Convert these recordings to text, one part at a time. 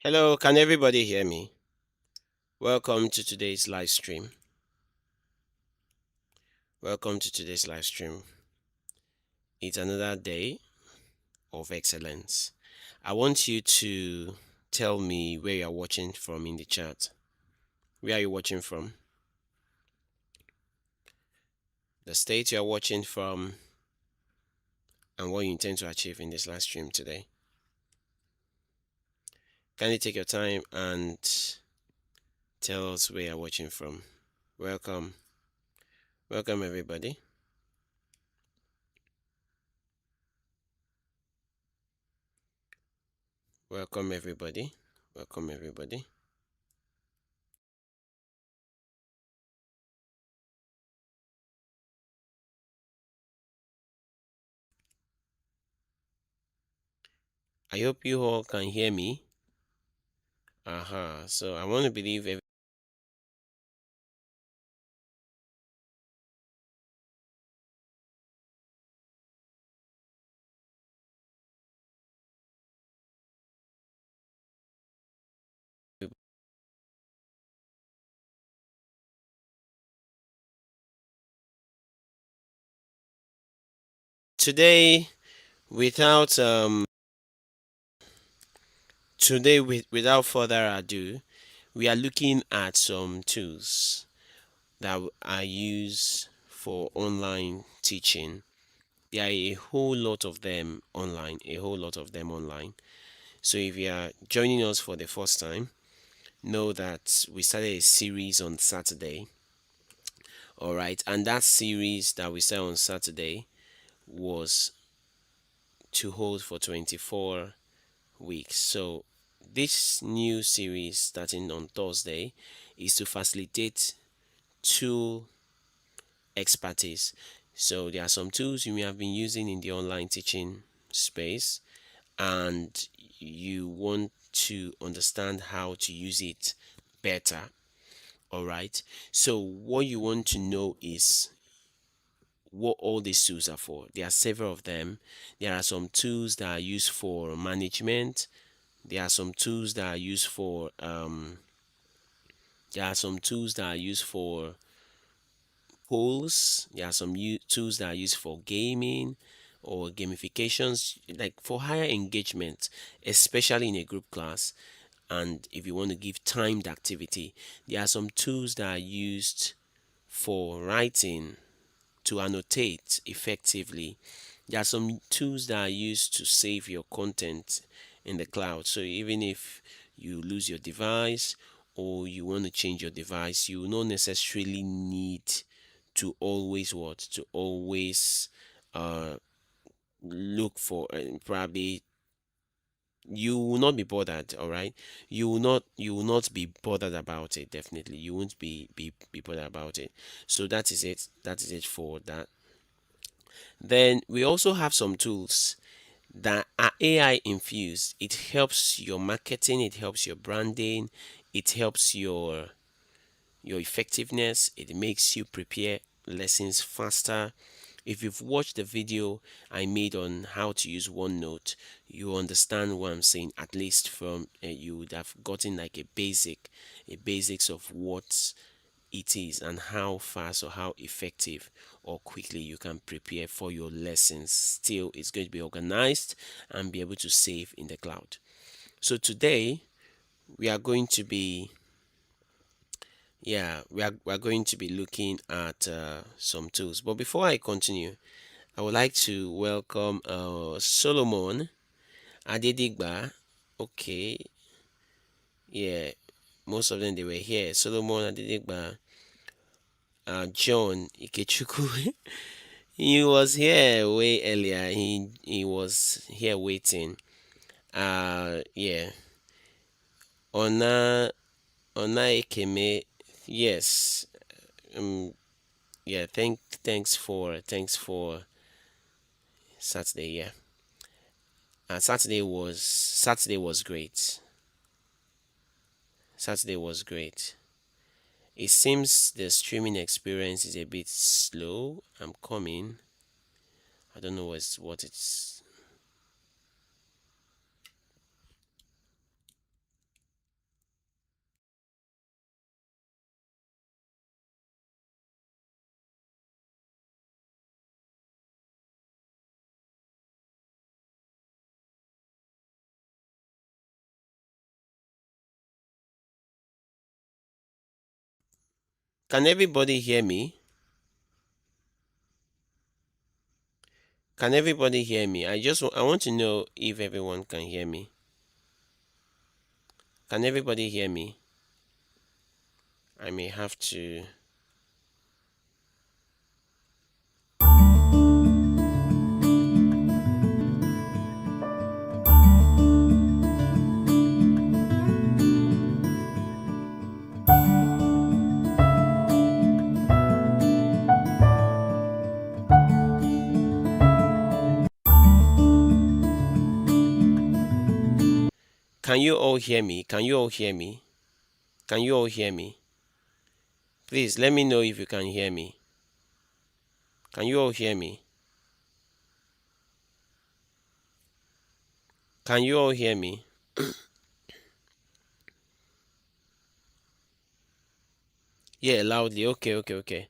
Hello, can everybody hear me? Welcome to today's live stream. Welcome to today's live stream. It's another day of excellence. I want you to tell me where you're watching from in the chat. Where are you watching from? The state you're watching from and what you intend to achieve in this live stream today. Kindly take your time and tell us where you're watching from. Welcome. Welcome everybody. Welcome everybody. Welcome everybody. I hope you all can hear me. So I want to believe today without without further ado, we are looking at some tools that are used for online teaching. There are a whole lot of them online, So if you are joining us for the first time, know that we started a series on Saturday. All right, and that series that we started on Saturday was to hold for 24 weeks. So this new series starting on Thursday is to facilitate tool expertise. So there are some tools you may have been using in the online teaching space and you want to understand how to use it better. All right. So what you want to know is what all these tools are for. There are several of them. There are some tools that are used for management. There are some tools that are used for there are some tools that are used for polls. There are some tools that are used for gaming or gamifications, like for higher engagement, especially in a group class. And if you want to give timed activity, there are some tools that are used for writing to annotate effectively. There are some tools that are used to save your content in the cloud. So even if you lose your device or you want to change your device, you will not necessarily need to always what? To always uh look for, and probably you will not be bothered. All right, you will not be bothered about it. Definitely you won't be bothered about it. So that is it for that. Then we also have some tools that are AI infused. It helps your marketing, it helps your branding, it helps your effectiveness, it makes you prepare lessons faster. If you've watched the video I made on how to use OneNote, you understand what I'm saying. At least from you would have gotten like a basics of what it is and how fast or how effective or quickly you can prepare for your lessons. Still, it's going to be organized and be able to save in the cloud. So today we are going to be we are going to be looking at some tools. But before I continue, I would like to welcome Solomon Adedigba. Okay, yeah, most of them they were here. Solomon Adedigba, John Ikechukwu. He was here way earlier. He was here waiting. Yeah. Ona Ona Ekeme. Yes. Um. Yeah. Thanks for Saturday. Yeah. Saturday was great. Saturday was great. It seems the streaming experience is a bit slow. I'm coming. I don't know what it's. Can everybody hear me? Can everybody hear me? I want to know if everyone can hear me. Can everybody hear me? I may have to. Can you all hear me? Can you all hear me? Can you all hear me? Please let me know if you can hear me. Can you all hear me? Can you all hear me? Yeah, loudly. Okay, okay, okay.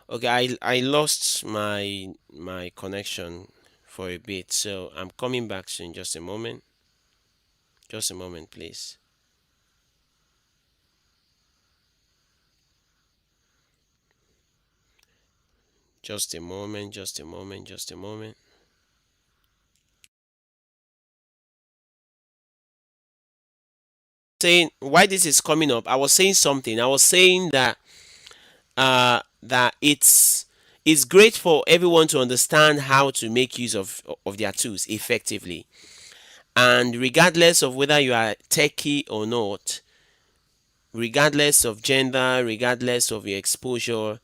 Okay, I lost my connection for a bit, so I'm coming back soon. Just a moment. Just a moment, please. Just a moment, just a moment, just a moment. Saying why this is coming up, I was saying something. I was saying that it's great for everyone to understand how to make use of their tools effectively. And regardless of whether you are techie or not, regardless of gender, regardless of your exposure,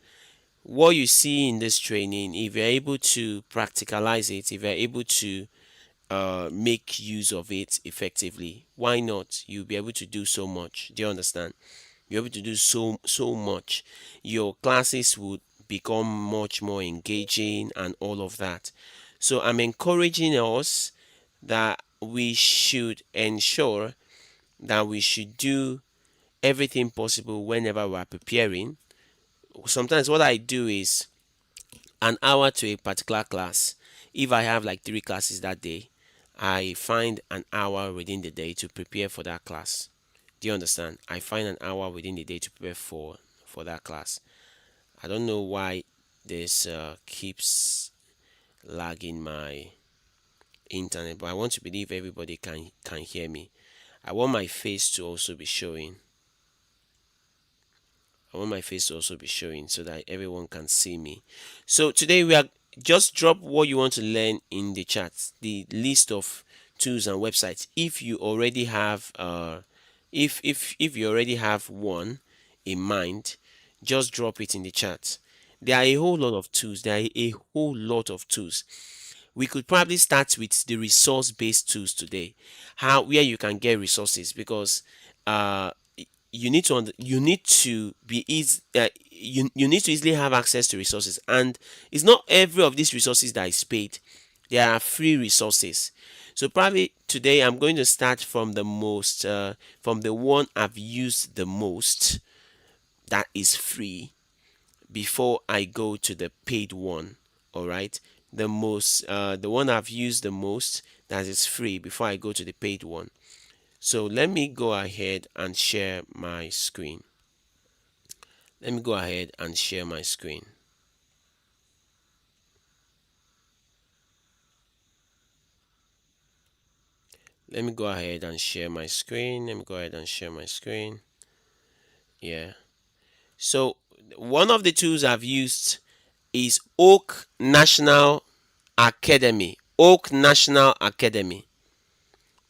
what you see in this training, if you're able to practicalize it, if you're able to make use of it effectively, why not? You'll be able to do so much. Do you understand? You're able to do so much. Your classes would become much more engaging and all of that. So I'm encouraging us that we should ensure that we should do everything possible whenever we are preparing. Sometimes what I do is an hour to a particular class. If I have like three classes that day, I find an hour within the day to prepare for that class. Do you understand? I find an hour within the day to prepare for that class. I don't know why this keeps lagging my internet, but I want to believe everybody can hear me. I want my face to also be showing. I want my face to also be showing so that everyone can see me. So today we are just drop what you want to learn in the chat, the list of tools and websites. If you already have if you already have one in mind, just drop it in the chat. There are a whole lot of tools. There are a whole lot of tools. We could probably start with the resource based tools today, how where you can get resources, because uh you need to be easy, you need to easily have access to resources, and it's not every of these resources that is paid. There are free resources. So probably today I'm going to start from the most from the one I've used the most, that is free, before I go to the paid one. All right, the one I've used the most, that is free, before I go to the paid one. So let me go ahead and share my screen. Let me go ahead and share my screen. Let me go ahead and share my screen. Let me go ahead and share my screen. Yeah. So one of the tools I've used is Oak National Academy. Oak National Academy.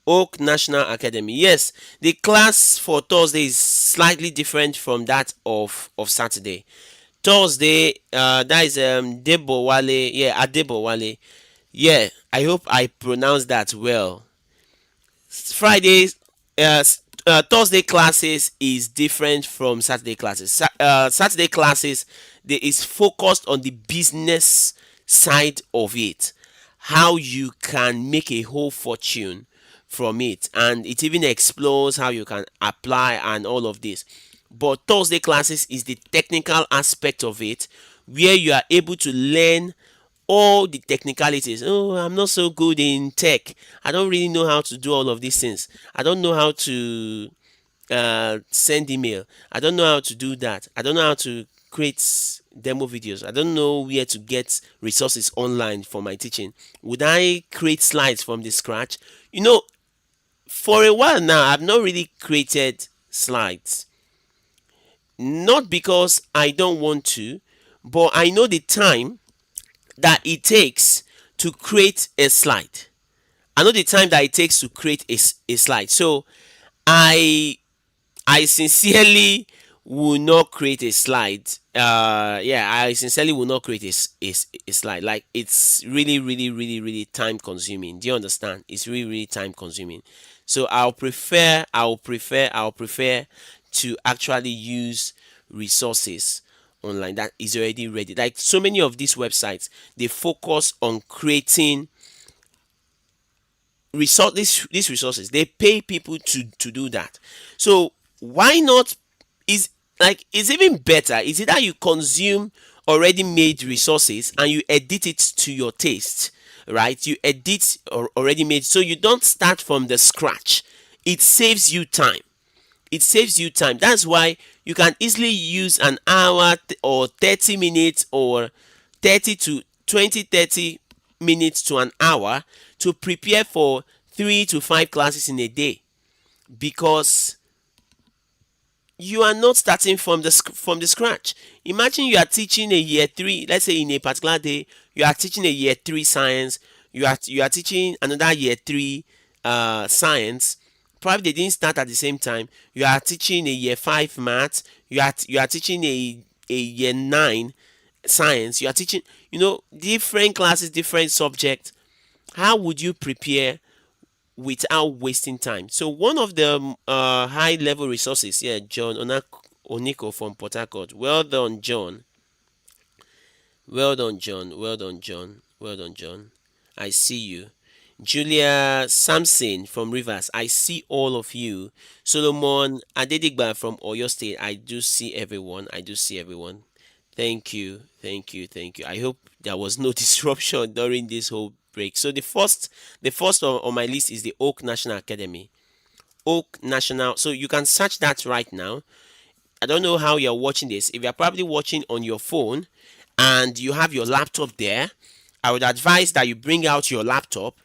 Oak National Academy. Yes, the class for Thursday is slightly different from that of Saturday. Thursday, that is Debowale. Yeah, Adebowale. Yeah, I hope I pronounced that well. Fridays, Thursday classes is different from Saturday classes. Saturday classes, there is focused on the business side of it, how you can make a whole fortune from it, and it even explores how you can apply and all of this. But Thursday classes is the technical aspect of it, where you are able to learn all the technicalities. Oh, I'm not so good in tech. I don't really know how to do all of these things. I don't know how to send email. I don't know how to do that. I don't know how to create demo videos. I don't know where to get resources online for my teaching. Would I create slides from the scratch? For a while now, I've not really created slides. Not because I don't want to, but I know the time that it takes to create a slide. I know the time that it takes to create a slide. So I I sincerely will not create a slide. Yeah, I sincerely will not create a slide. Like, it's really, really, really, really time consuming. Do you understand? It's really, really time consuming. So I'll prefer to actually use resources online that is already ready. Like, so many of these websites, they focus on creating these resources. They pay people to do that. So why not? Is like, it's even better is it that you consume already made resources and you edit it to your taste, right? You edit or already made, so you don't start from the scratch. It saves you time. That's why you can easily use an hour or 30 minutes, or 30 to 20, 30 minutes to an hour to prepare for 3 to 5 classes in a day, because you are not starting from the scratch. Imagine you are teaching a year 3, let's say in a particular day you are teaching a year 3 science, you are teaching another year 3 science. Probably they didn't start at the same time. You are teaching a year 5 math, you are teaching a year 9 science, you are teaching, different classes, different subjects. How would you prepare without wasting time? So one of the high level resources here, John Oniko from Port Harcourt. Well done, John. Well done, John. Well done, John. Well done, John. I see you. Julia Samson from Rivers, I see all of you. Solomon Adedigba from Oyo State, I do see everyone. I do see everyone. Thank you. Thank you. Thank you. I hope there was no disruption during this whole break. So the first on my list is the Oak National Academy. Oak National. So you can search that right now. I don't know how you're watching this. If you're probably watching on your phone and you have your laptop there, I would advise that you bring out your laptop.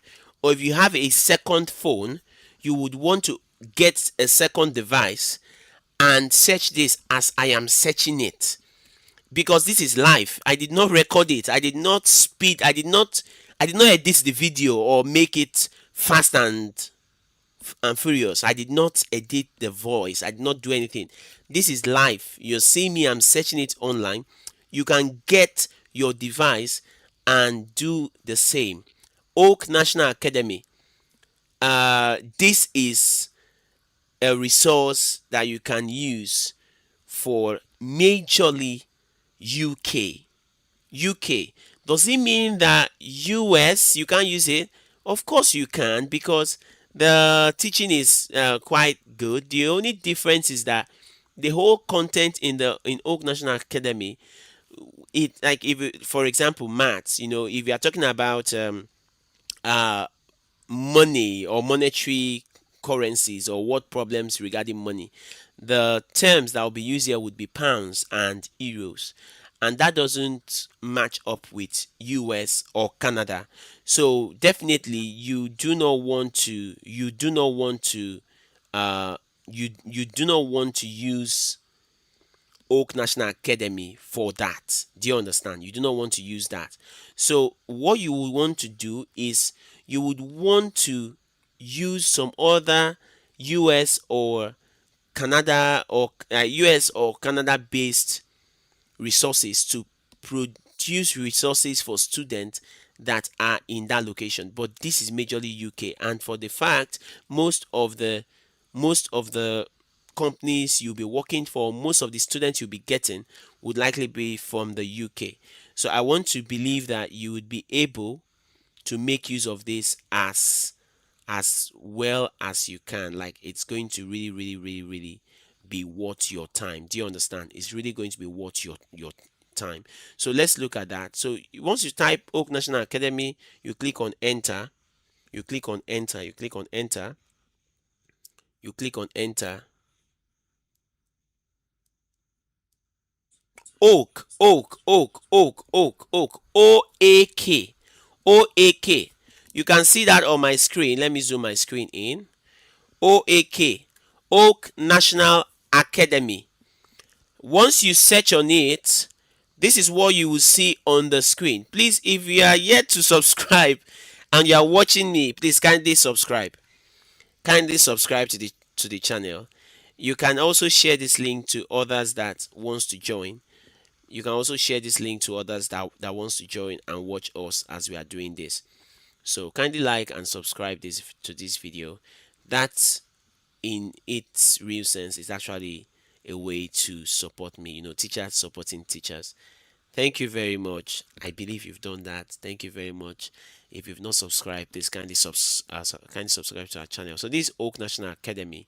Or if you have a second phone, you would want to get a second device and search this as I am searching it. Because this is live. I did not record it. I did not speed. I did not edit the video or make it fast and furious. I did not edit the voice. I did not do anything. This is live. You're seeing me. I'm searching it online. You can get your device and do the same. Oak National Academy. This is a resource that you can use for majorly UK. UK. Does it mean that US you can't use it? Of course you can, because the teaching is quite good. The only difference is that the whole content in Oak National Academy, it like if for example maths, if you are talking about uh money or monetary currencies or what problems regarding money, the terms that will be used here would be pounds and euros. And that doesn't match up with US or Canada. So definitely you do not want to use Oak National Academy for that. Do you understand? You do not want to use that. So what you would want to do is you would want to use some other US or Canada based resources to produce resources for students that are in that location. But this is majorly UK, and for the fact most of the companies you'll be working for, most of the students you'll be getting would likely be from the UK. So I want to believe that you would be able to make use of this as well as you can. Like, it's going to really, really, really, really be worth your time. Do you understand? It's really going to be worth your time. So let's look at that. So once you type Oak National Academy, you click on enter. You click on enter. You click on enter. You click on enter. Oak, oak, oak, oak, oak, oak, O-A-K, O-A-K. You can see that on my screen. Let me zoom my screen in. O-A-K, Oak National Academy. Once you search on it, this is what you will see on the screen. Please, if you are yet to subscribe and you are watching me, please kindly subscribe. Kindly subscribe to the channel. You can also share this link to others that wants to join. You can also share this link to others that wants to join and watch us as we are doing this. So kindly like and subscribe to this video. That, in its real sense, is actually a way to support me. Teachers supporting teachers. Thank you very much. I believe you've done that. Thank you very much. If you've not subscribed, please kindly subscribe to our channel. So this is Oak National Academy.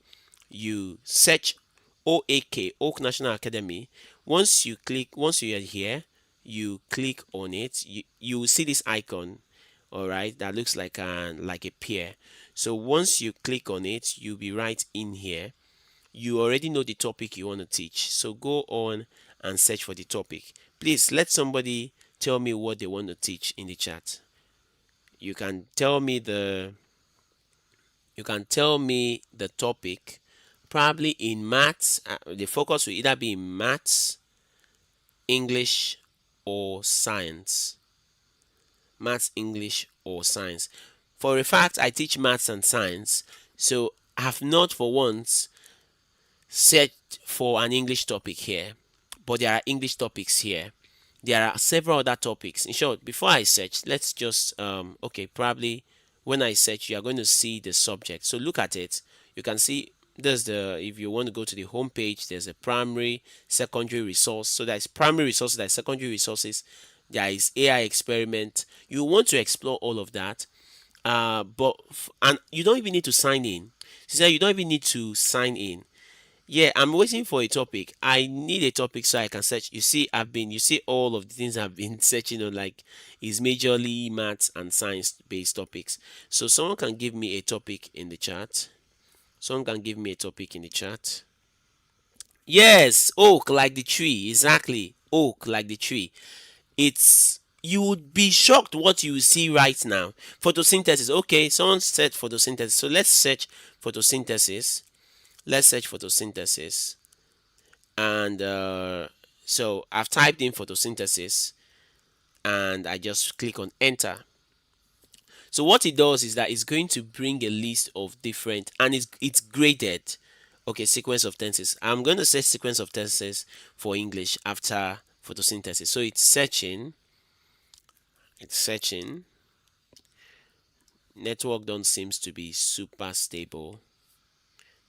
You search OAK, Oak National Academy. Once you are here, you click on it. You will see this icon, all right, that looks like a pear. So once you click on it, you'll be right in here. You already know the topic you want to teach, so go on and search for the topic. Please let somebody tell me what they want to teach in the chat. You can tell me the topic, probably in maths. The focus will either be in maths, English, or science. Maths, English, or science. For a fact, I teach maths and science, so I have not for once searched for an English topic here, but there are English topics here. There are several other topics. In short, before I search, let's just okay, probably when I search, you are going to see the subject. So look at it. You can see there's if you want to go to the home page, there's a primary, secondary resource. So there's primary resources, there's secondary resources, there is AI experiment. You want to explore all of that. And you don't even need to sign in. She said you don't even need to sign in. Yeah, I'm waiting for a topic. I need a topic so I can search. You see all of the things I've been searching on, like, is majorly maths and science based topics. So someone can give me a topic in the chat. Someone can give me a topic in the chat. Yes, oak like the tree. Exactly. Oak like the tree. It's You would be shocked what you see right now. Photosynthesis. Okay, someone said photosynthesis. So let's search photosynthesis. Let's search photosynthesis. And so I've typed in photosynthesis and I just click on enter. So what it does is that it's going to bring a list of different, and it's graded. Okay, sequence of tenses. I'm going to say sequence of tenses for English after photosynthesis. So it's searching. It's searching. Network don't seems to be super stable.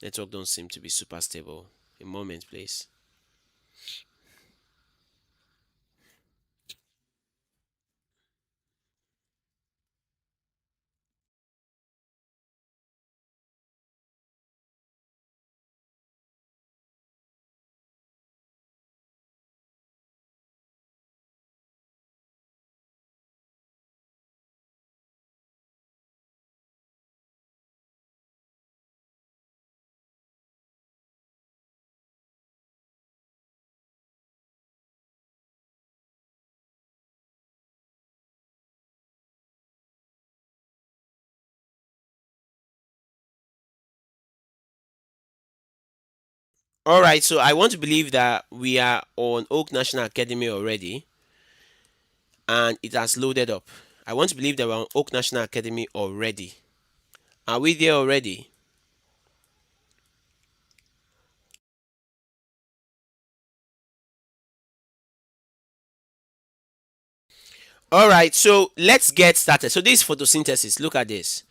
Network don't seem to be super stable. A moment, please. All right, so I want to believe that we are on Oak National Academy already, and it has loaded up. I want to believe that we're on Oak National Academy already. Are we there already? All right, so let's get started. So this is photosynthesis. Look at this.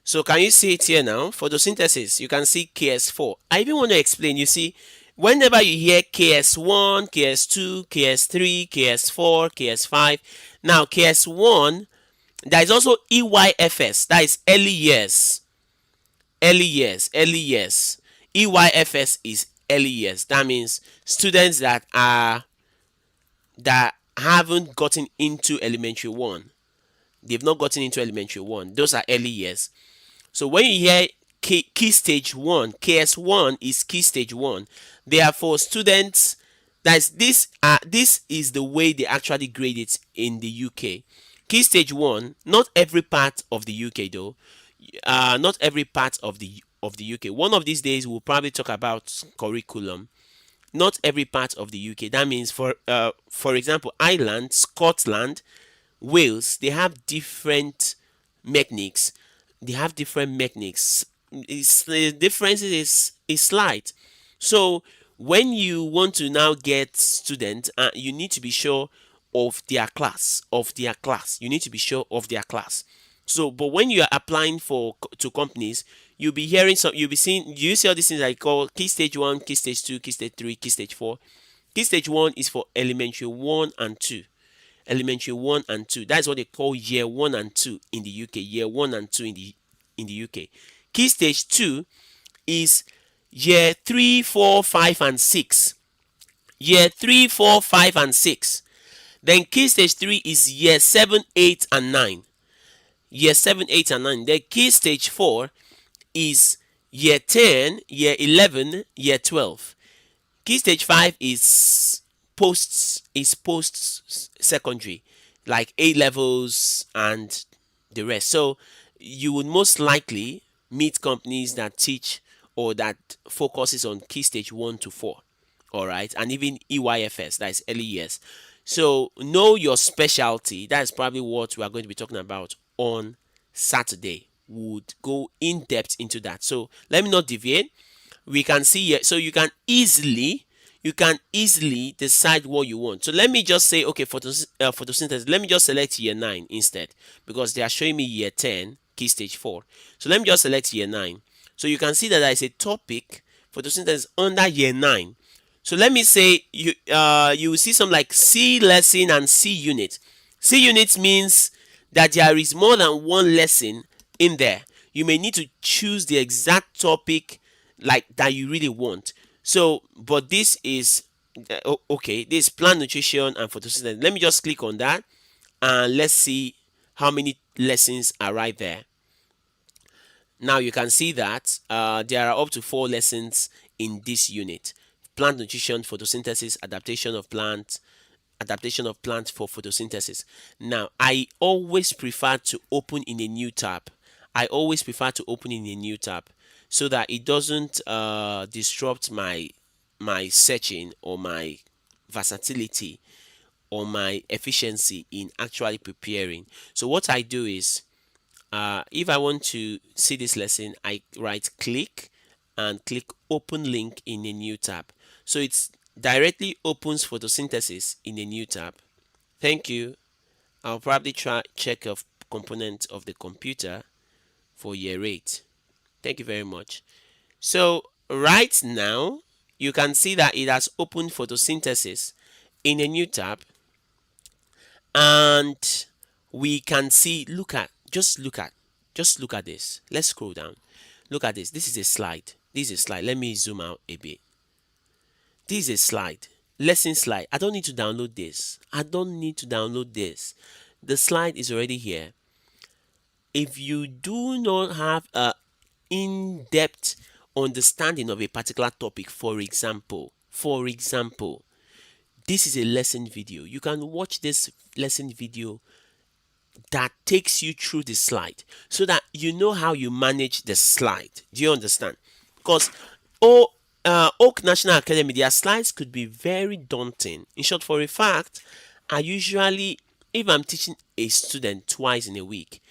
So can you see it here now? Photosynthesis. You can see KS4. I even want to explain. You see, whenever you hear KS1, KS2, KS3, KS4, KS5, now KS1, there is also EYFS. That is early years. Early years. Early years. EYFS is early years. That means students that haven't gotten into elementary one. They've not gotten into elementary one. Those are early years. So when you hear key stage one, KS1 is key stage one. They are for students. That's this. This is the way they actually grade it in the UK. Key stage one. Not every part of the UK though. Not every part of the UK. One of these days we'll probably talk about curriculum. Not every part of the UK. That means for example, Ireland, Scotland, Wales, they have different mechanics. They have different mechanics. The difference is slight. So when you want to now get students, you need to be sure of their class. You need to be sure of their class. So, but when you are applying for to companies, you'll be hearing some. You'll be seeing. You see all these things I call key stage one, key stage two, key stage three, key stage four. Key stage one is for elementary one and two. Elementary one and two. That's what they call year one and two in the UK. Year one and two in the UK. Key stage two is year three, four, five, and six. Year three, four, five, and six. Then key stage three is year seven, eight, and nine. Year seven, eight, and nine. Then key stage four is year 10, year 11, year 12. Key stage 5 is post secondary, like A levels and the rest. So you would most likely meet companies that teach or that focuses on key stage 1 to 4. All right, and even EYFS, that is early years. So know your specialty. That is probably what we are going to be talking about on Saturday. Would go in depth into that. So let me not deviate. We can see here. So you can easily decide what you want. So let me just say, okay, photosynthesis. Let me just select year 9 instead, because they are showing me year 10, key stage 4. So let me just select year 9. So you can see that there is a topic photosynthesis under year 9. So let me say you will see some like C lesson and C unit. C unit means that there is more than one lesson in there. You may need to choose the exact topic like that you really want. So, but this is okay. This is plant nutrition and photosynthesis. Let me just click on that and let's see how many lessons are right there. Now you can see that there are up to 4 lessons in this unit: plant nutrition, photosynthesis, adaptation of plants for photosynthesis. Now, I always prefer to open in a new tab. I always prefer to open in a new tab so that it doesn't disrupt my searching or my versatility or my efficiency in actually preparing. So what I do is, if I want to see this lesson, I right click and click open link in a new tab. So it's directly opens photosynthesis in a new tab. Thank you. I'll probably try check a component of the computer for year 8. Thank you very much. So right now you can see that it has opened photosynthesis in a new tab, and we can see, just look at this. Let's scroll down. Look at this. This is a slide. This is a slide. Let me zoom out a bit. This is a slide. Lesson slide. I don't need to download this. I don't need to download this. The slide is already here. If you do not have a in-depth understanding of a particular topic, for example, this is a lesson video. You can watch this lesson video that takes you through the slide so that you know how you manage the slide. Do you understand? Because Oak National Academy, their slides could be very daunting. In short, for a fact, I usually, if I'm teaching a student twice in a week,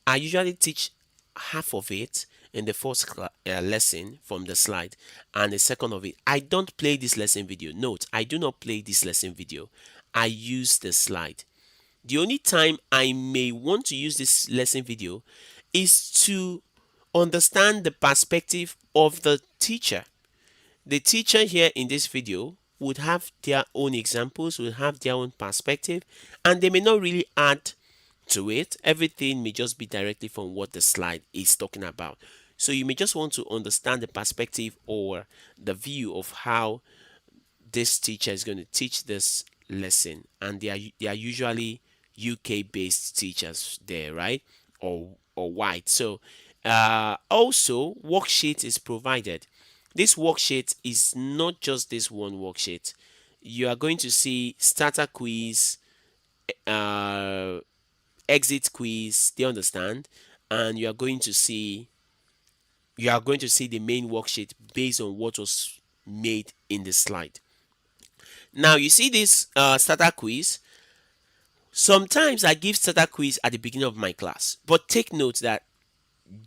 I usually teach half of it in the first lesson from the slide and the second of it. I don't play this lesson video. Note, I do not play this lesson video. I use the slide. The only time I may want to use this lesson video is to understand the perspective of the teacher. The teacher here in this video would have their own examples, would have their own perspective, and they may not really add to it. Everything may just be directly from what the slide is talking about. So you may just want to understand the perspective or the view of how this teacher is going to teach this lesson, and they are usually UK based teachers there, right? Or white. So also worksheet is provided. This worksheet is not just this one worksheet. You are going to see starter quiz, exit quiz, do you understand? And you are going to see the main worksheet based on what was made in the slide. Now you see this starter quiz. Sometimes I give starter quiz at the beginning of my class, but take note that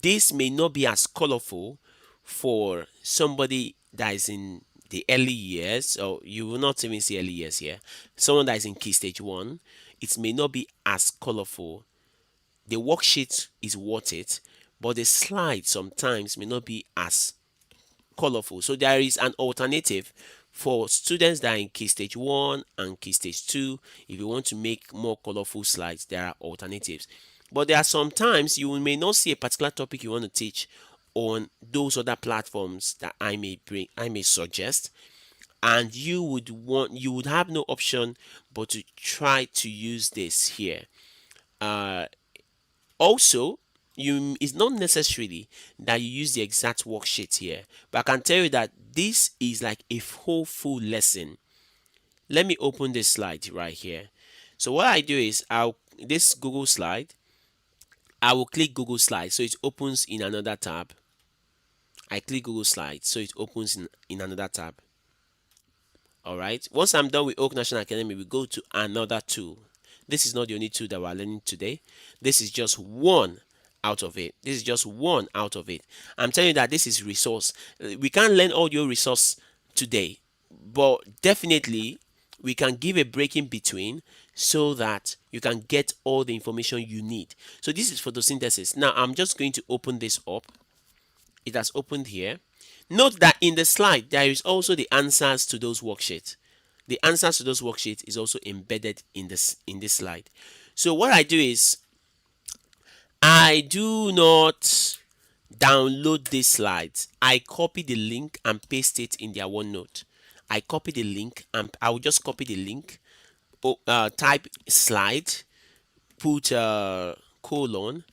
this may not be as colorful for somebody that is in the early years, or you will not even see early years here. Someone that is in key stage 1, it may not be as colorful. The worksheet is worth it, but the slide sometimes may not be as colorful. So there is an alternative for students that are in key stage 1 and key stage 2. If you want to make more colorful slides, there are alternatives. But there are sometimes you may not see a particular topic you want to teach on those other platforms that I may suggest, and you would have no option but to try to use this here. Also, it's not necessarily that you use the exact worksheet here, but I can tell you that this is like a whole full lesson. Let me open this slide right here. So what I do is this Google slide, I will click Google Slides so it opens in another tab. I click Google Slides so it opens in another tab. Alright, once I'm done with Oak National Academy, we go to another tool. This is not the only tool that we're learning today. This is just one out of it. This is just one out of it. I'm telling you that this is resource. We can't learn audio resource today, but definitely we can give a break in between so that you can get all the information you need. So this is photosynthesis. Now I'm just going to open this up. It has opened here. Note that in the slide there is also the answers to those worksheets. The answers to those worksheets is also embedded in this slide. So what I do is I do not download these slides. I copy the link and paste it in their OneNote. I copy the link and I will just copy the link, type slide, put colon,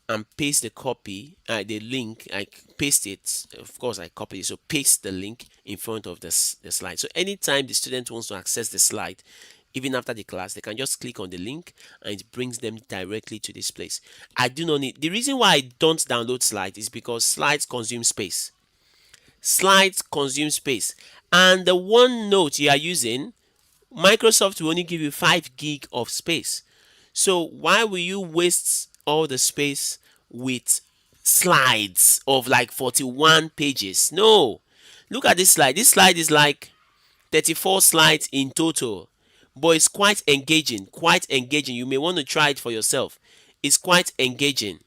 and paste the copy, the link. I paste it. Of course, I copy it. So paste the link in front of the slide. So anytime the student wants to access the slide, even after the class, they can just click on the link and it brings them directly to this place. I do not need. The reason why I don't download slides is because slides consume space. Slides consume space, and the OneNote you are using, Microsoft will only give you 5 gig of space. So why will you waste all the space with slides of like 41 pages? No. Look at this slide. This slide is like 34 slides in total. But it's quite engaging. Quite engaging. You may want to try it for yourself. It's quite engaging.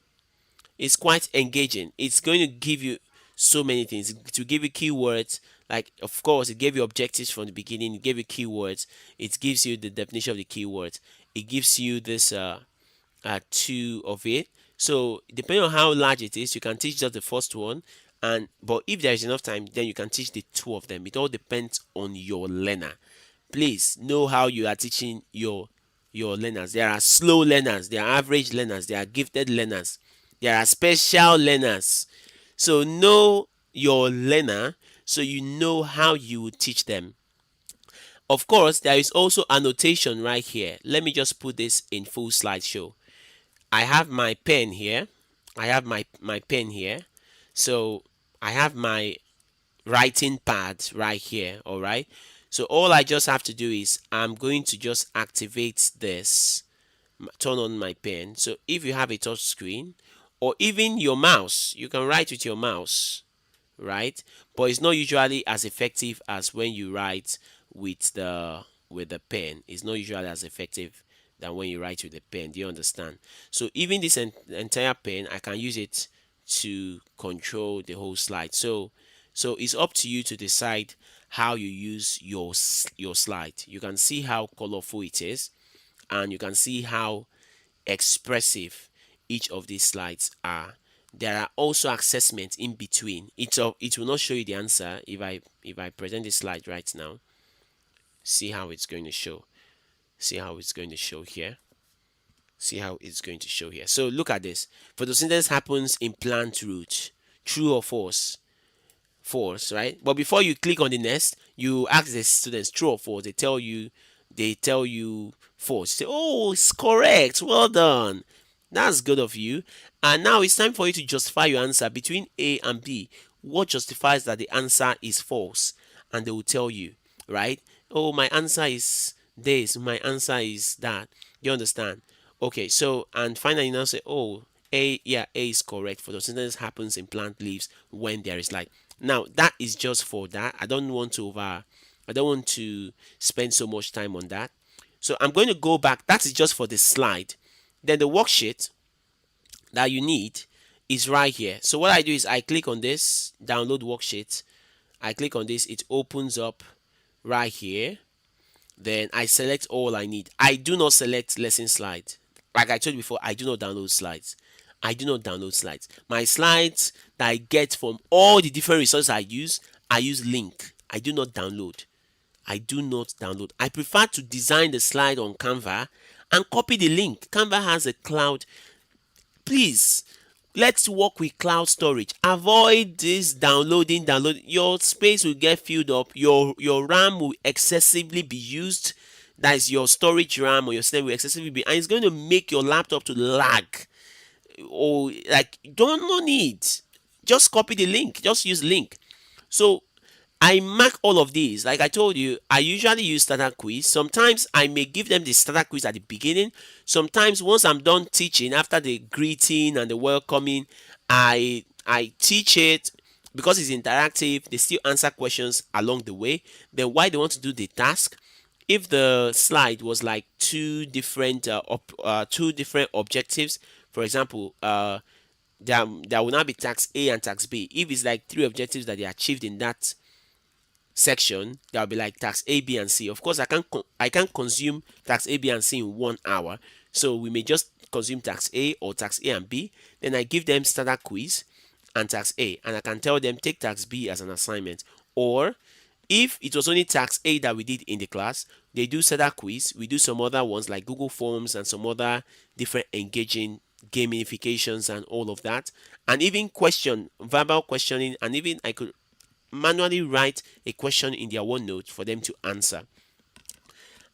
It's quite engaging. It's going to give you so many things. To give you keywords, like of course it gave you objectives from the beginning. It gave you keywords. It gives you the definition of the keywords. It gives you this two of it. So depending on how large it is, you can teach just the first one, and but if there is enough time, then you can teach the two of them. It all depends on your learner. Please know how you are teaching your learners. There are slow learners, there are average learners, there are gifted learners, there are special learners. So know your learner so you know how you will teach them. Of course, there is also annotation right here. Let me just put this in full slideshow. I have my pen here. I have my pen here. So I have my writing pad right here. All right. So all I just have to do is I'm going to just activate this, turn on my pen. So if you have a touch screen or even your mouse, you can write with your mouse, right? But it's not usually as effective as when you write with the pen. It's not usually as effective than when you write with the pen. Do you understand? So even this entire pen, I can use it to control the whole slide. So it's up to you to decide how you use your slide. You can see how colorful it is, and you can see how expressive each of these slides are. There are also assessments in between. It will not show you the answer if I present this slide right now. See how it's going to show. See how it's going to show here. See how it's going to show here. So look at this. Photosynthesis happens in plant root. True or false? False, right? But before you click on the next, you ask the students true or false. They tell you false. You say, oh, it's correct. Well done. That's good of you. And now it's time for you to justify your answer between A and B. What justifies that the answer is false? And they will tell you, right? Oh, my answer is this. My answer is that. You understand? Okay, so and finally now say, oh, A is correct. Photosynthesis happens in plant leaves when there is light. Now that is just for that. I don't want to spend so much time on that. So I'm going to go back. That is just for the slide. Then the worksheet that you need is right here. So what I do is I click on this, download worksheet. I click on this, it opens up right here. Then I select all I need. I do not select lesson slides. Like I told you before, I do not download slides. I do not download slides. My slides that I get from all the different resources I use link. I do not download. I do not download. I prefer to design the slide on Canva and copy the link. Canva has a cloud. Please, let's work with cloud storage. Avoid this downloading. Your space will get filled up. Your RAM will excessively be used. That is your storage RAM or your system will excessively be, and it's going to make your laptop to lag. Or like, don't no need. Just copy the link. Just use link. So I mark all of these. Like I told you, I usually use starter quiz. Sometimes I may give them the starter quiz at the beginning. Sometimes once I'm done teaching, after the greeting and the welcoming, I teach it because it's interactive. They still answer questions along the way. Then why they want to do the task. If the slide was like two different objectives, for example, there will now be task A and task B. If it's like three objectives that they achieved in that section, that will be like task A, B, and C. Of course, I can consume task A, B, and C in 1 hour. So we may just consume tax A or tax A and B. Then I give them standard quiz and tax A, and I can tell them take tax B as an assignment. Or if it was only tax A that we did in the class, they do standard quiz. We do some other ones like Google Forms and some other different engaging gamifications and all of that. And even verbal questioning, and even I could manually write a question in their OneNote for them to answer.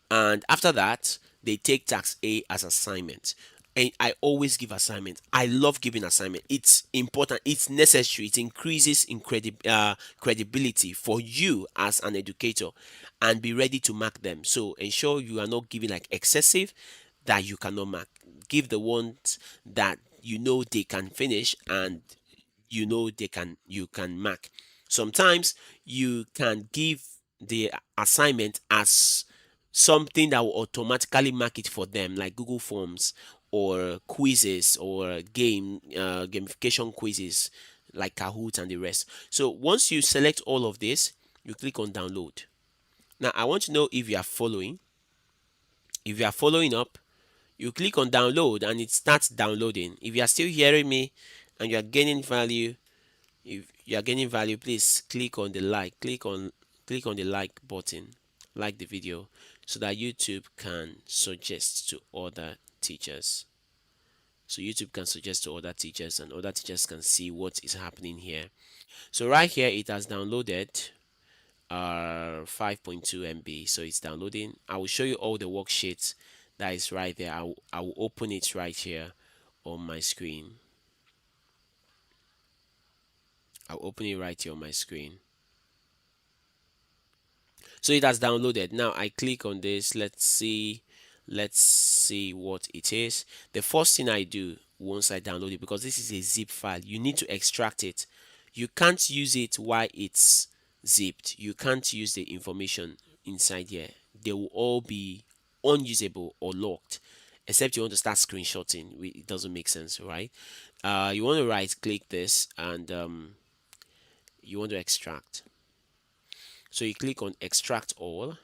And after that, they take tax A as assignment. And I always give assignment. I love giving assignment. It's important, it's necessary, it increases in credibility for you as an educator, and be ready to mark them. So ensure you are not giving like excessive that you cannot mark. Give the ones that you know they can finish, and you know you can mark. Sometimes you can give the assignment as something that will automatically mark it for them, like Google Forms or quizzes or gamification quizzes like Kahoot and the rest. So once you select all of this, you click on download. Now I want to know if you are following. If you are following up, you click on download and it starts downloading. If you are still hearing me and you are gaining value, if you are gaining value, please click on the like button, like the video, so that YouTube can suggest to other teachers. So YouTube can suggest to other teachers, and other teachers can see what is happening here. So right here it has downloaded 5.2 MB. So it's downloading. I will show you all the worksheets that is right there. I will open it right here on my screen. I'll open it right here on my screen. So it has downloaded. Now I click on this. Let's see what it is. The first thing I do once I download it, because this is a zip file, you need to extract it. You can't use it while it's zipped. You can't use the information inside here. They will all be unusable or locked, except you want to start screenshotting. It doesn't make sense, right? You want to right click this, and you want to extract. So you click on extract all,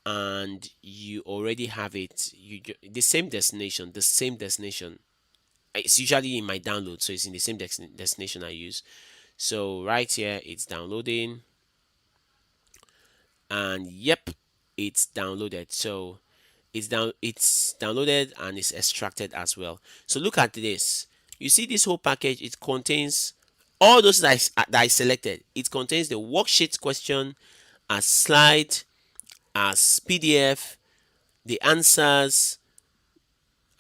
and you already have it. The same destination, it's usually in my download, so it's in the same destination I use. So right here it's downloading, and yep, it's downloaded. So it's downloaded and it's extracted as well. So look at this. You see this whole package, it contains all those that I selected. It contains the worksheet question as slide, as PDF, the answers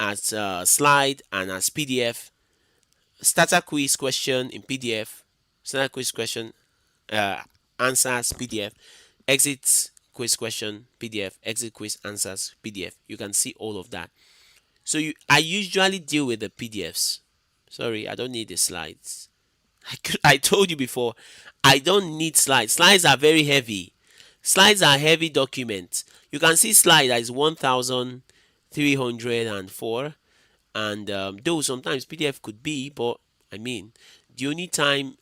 as slide and as PDF, starter quiz question in PDF, starter quiz question, uh, answers PDF, exit quiz question PDF, exit quiz answers PDF. You can see all of that. So I usually deal with the PDFs. Sorry, I don't need the slides. I told you before, I don't need slides. Slides are very heavy. Slides are heavy documents. You can see slide that is 1304, and though sometimes PDF could be, but I mean, the only time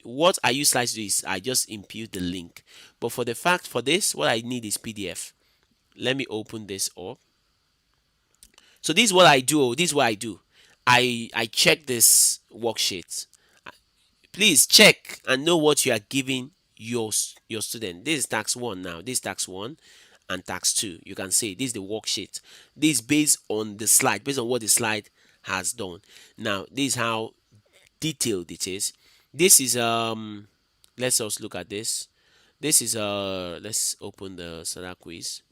what I use slides to do is I just impute the link. But for this, what I need is PDF. Let me open this up. So this is what I do. This is what I do. I check this worksheet. Please check and know what you are giving your student. This is tax 1 now. This is tax 1 and tax 2. You can see this is the worksheet. This is based on the slide, based on what the slide has done. Now, this is how detailed it is. This is let's also look at this. This is let's open the standard quiz.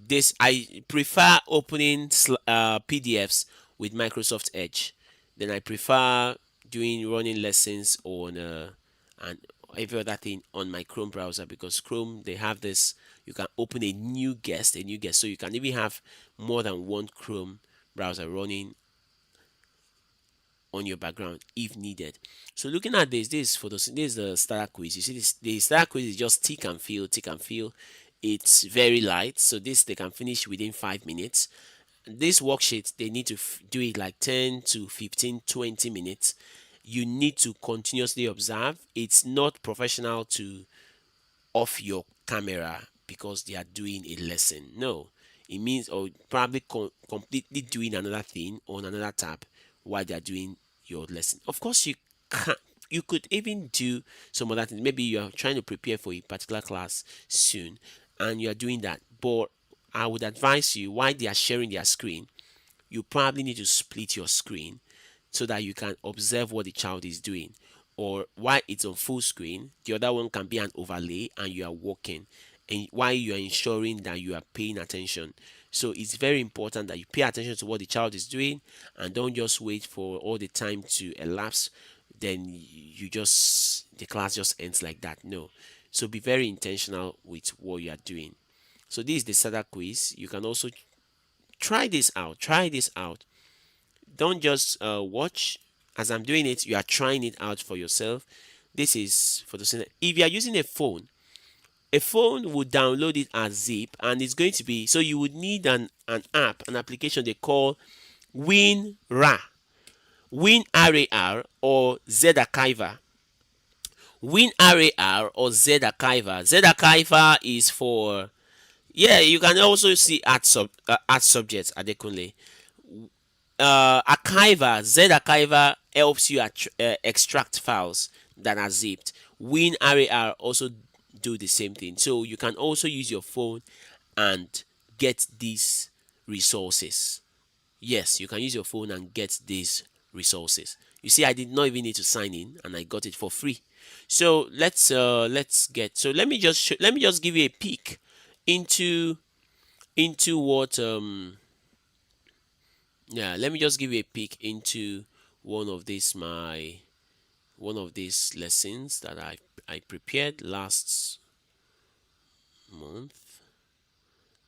This, I prefer opening PDFs with Microsoft Edge. Then I prefer running lessons on and every other thing on my Chrome browser, because Chrome, they have this, you can open a new guest, so you can even have more than one Chrome browser running on your background if needed. So looking at this is the starter quiz. You see this, the starter quiz is just tick and fill. It's very light, so this they can finish within 5 minutes. This worksheet, they need to do it like 10 to 15, 20 minutes. You need to continuously observe. It's not professional to off your camera because they are doing a lesson. No, it means, or probably completely doing another thing on another tab while they are doing your lesson. Of course, can you could even do some other things. Maybe you are trying to prepare for a particular class soon and you are doing that. But I would advise you, while they are sharing their screen, you probably need to split your screen so that you can observe what the child is doing. Or while it's on full screen, the other one can be an overlay and you are working, and while you are ensuring that you are paying attention. So it's very important that you pay attention to what the child is doing and don't just wait for all the time to elapse. Then you just, the class just ends like that. No. So be very intentional with what you are doing. So this is the SADA quiz. You can also try this out. Try this out. Don't just watch as I'm doing it. You are trying it out for yourself. This is for the student. If you are using a phone would download it as zip, and it's going to be, so you would need an app, an application they call WinRAR, WinRAR or Z-Archiver. WinRAR or Z-Archiver. Z-Archiver is for, yeah, you can also see art subjects adequately. Archiver, Z-Archiver helps you extract files that are zipped. WinRAR also do the same thing. So you can also use your phone and get these resources. Yes, you can use your phone and get these resources. You see, I did not even need to sign in, and I got it for free. So let's get. So let me just give you a peek into what yeah, let me just give you a peek into one of these lessons that I prepared last month.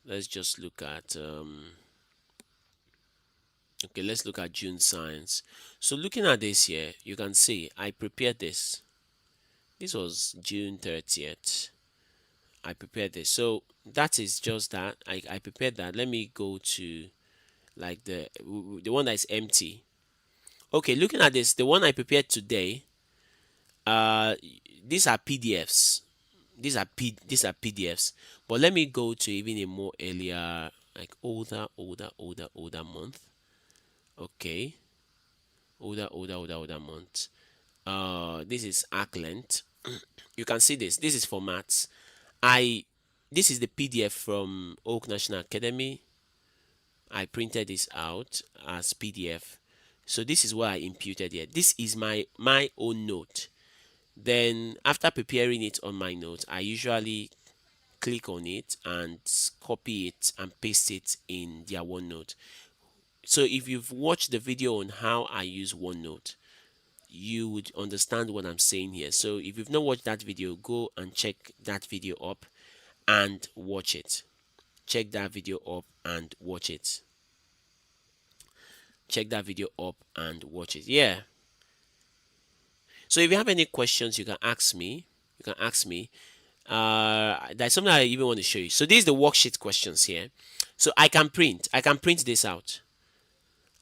Let's just look at okay, let's look at June science. So looking at this here, you can see I prepared this. This was June 30th. I prepared this. So that is just that. I prepared that. Let me go to like the one that is empty. Okay, looking at this, the one I prepared today, uh these are PDFs. These are PDFs. But let me go to even a more earlier, like older month. Okay. Older month. This is arc length. You can see this. This is for maths. I This is the PDF from Oak National Academy. I printed this out as PDF. So this is what I imputed here. This is my own note. Then after preparing it on my note, I usually click on it and copy it and paste it in their OneNote. So if you've watched the video on how I use OneNote, you would understand what I'm saying here. So if you've not watched that video, go and check that video up and watch it. Check that video up and watch it. Check that video up and watch it. Yeah. So if you have any questions, you can ask me. You can ask me. There's something I even want to show you. So this is the worksheet questions here. So I can print this out.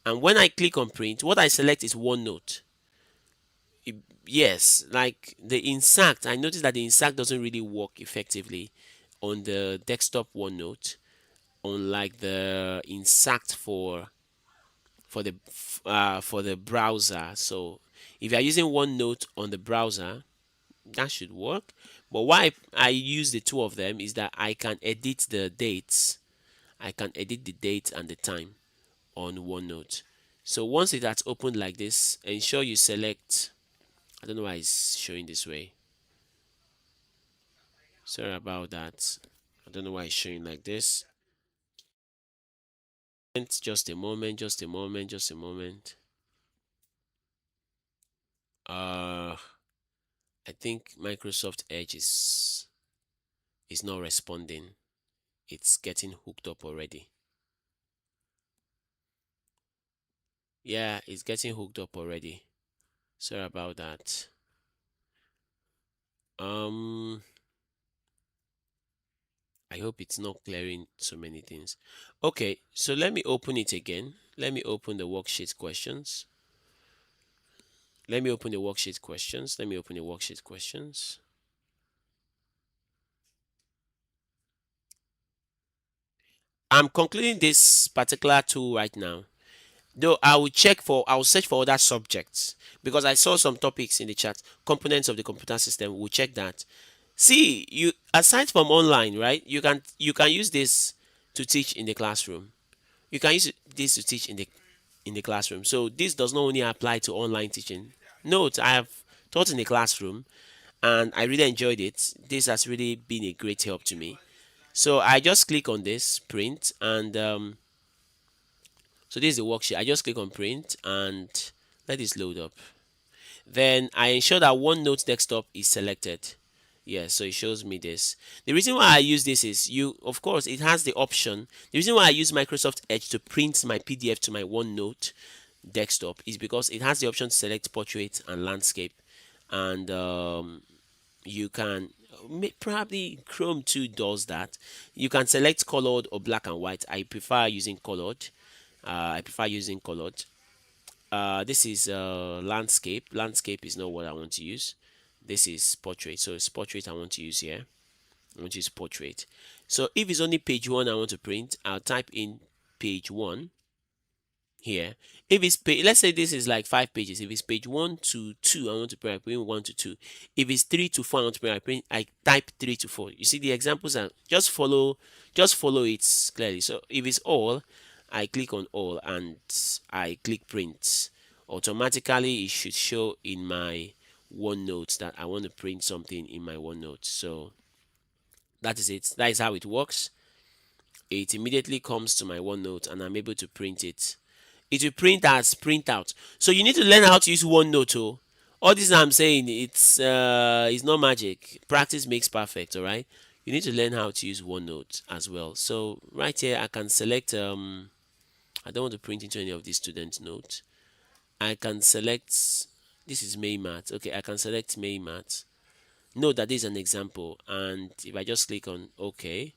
And when I click on print, what I select is OneNote. Yes, like the insert, I noticed that the insert doesn't really work effectively on the desktop OneNote, unlike the insert for the browser. So if you are using OneNote on the browser, that should work. But why I use the two of them is that I can edit the dates. I can edit the date and the time on OneNote. So once it has opened like this, ensure you select. I don't know why it's showing this way. Sorry about that. I don't know why it's showing like this. Just a moment, just a moment, just a moment. I think Microsoft Edge is not responding. It's getting hooked up already. Yeah, it's getting hooked up already. Sorry about that. I hope it's not clearing so many things. Okay, so let me open it again. Let me open the worksheet questions. Let me open the worksheet questions. Let me open the worksheet questions. I'm concluding this particular tool right now. Though I will search for other subjects because I saw some topics in the chat. Components of the computer system. We'll check that. See, you aside from online, right? You can use this to teach in the classroom. You can use this to teach in the classroom. So this does not only apply to online teaching. Note, I have taught in the classroom and I really enjoyed it. This has really been a great help to me. So I just click on this print and so this is the worksheet. I just click on print and let this load up. Then I ensure that OneNote desktop is selected. Yeah, so it shows me this. The reason why I use this is of course, it has the option. The reason why I use Microsoft Edge to print my PDF to my OneNote desktop is because it has the option to select portrait and landscape, and you can probably Chrome too does that. You can select colored or black and white. I prefer using colored. This is landscape. Landscape is not what I want to use. This is portrait. So it's portrait I want to use here. I want to use portrait. So if it's only page 1 I want to print, I'll type in page 1 here. If it's let's say this is like 5 pages. If it's page 1 to 2 I want to print, I print 1 to 2. If it's 3 to 4 I want to print, I type 3 to 4. You see the examples are just follow it clearly. So if it's all, I click on all and I click print. Automatically it should show in my OneNote that I want to print something in my OneNote. So that is it. That is how it works. It immediately comes to my OneNote and I'm able to print it. It will print as printout. So you need to learn how to use OneNote. Oh. All this I'm saying, it's not magic. Practice makes perfect, alright? You need to learn how to use OneNote as well. So right here I can select I don't want to print into any of these student notes. I can select, this is Maymat. Okay, I can select Maymat. Note that this is an example, and if I just click on OK,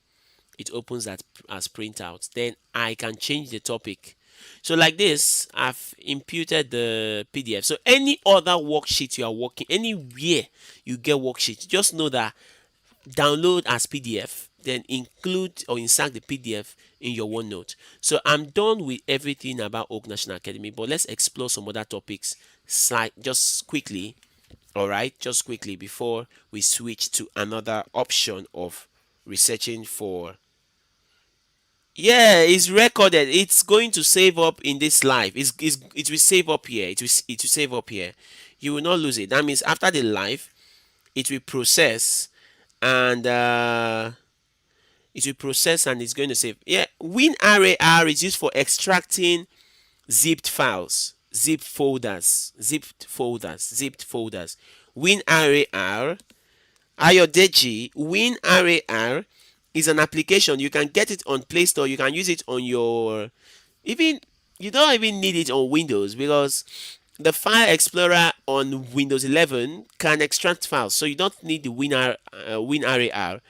it opens that as printout. Then I can change the topic. So like this, I've imputed the PDF. So any other worksheet you are working, anywhere you get worksheet, just know that download as PDF, then include or insert the PDF in your OneNote. So I'm done with everything about Oak National Academy, but let's explore some other topics just quickly. All right, just quickly before we switch to another option of researching for. Yeah, it's recorded. It's going to save up in this live. It will save up here. It will save up here. You will not lose it. That means after the live, it will process and it's going to save. Yeah, WinRAR is used for extracting zipped files, zipped folders. WinRAR, Ayodeji, WinRAR is an application. You can get it on Play Store. You can use it on your, even you don't even need it on Windows because the File Explorer on Windows 11 can extract files, so you don't need the WinRAR.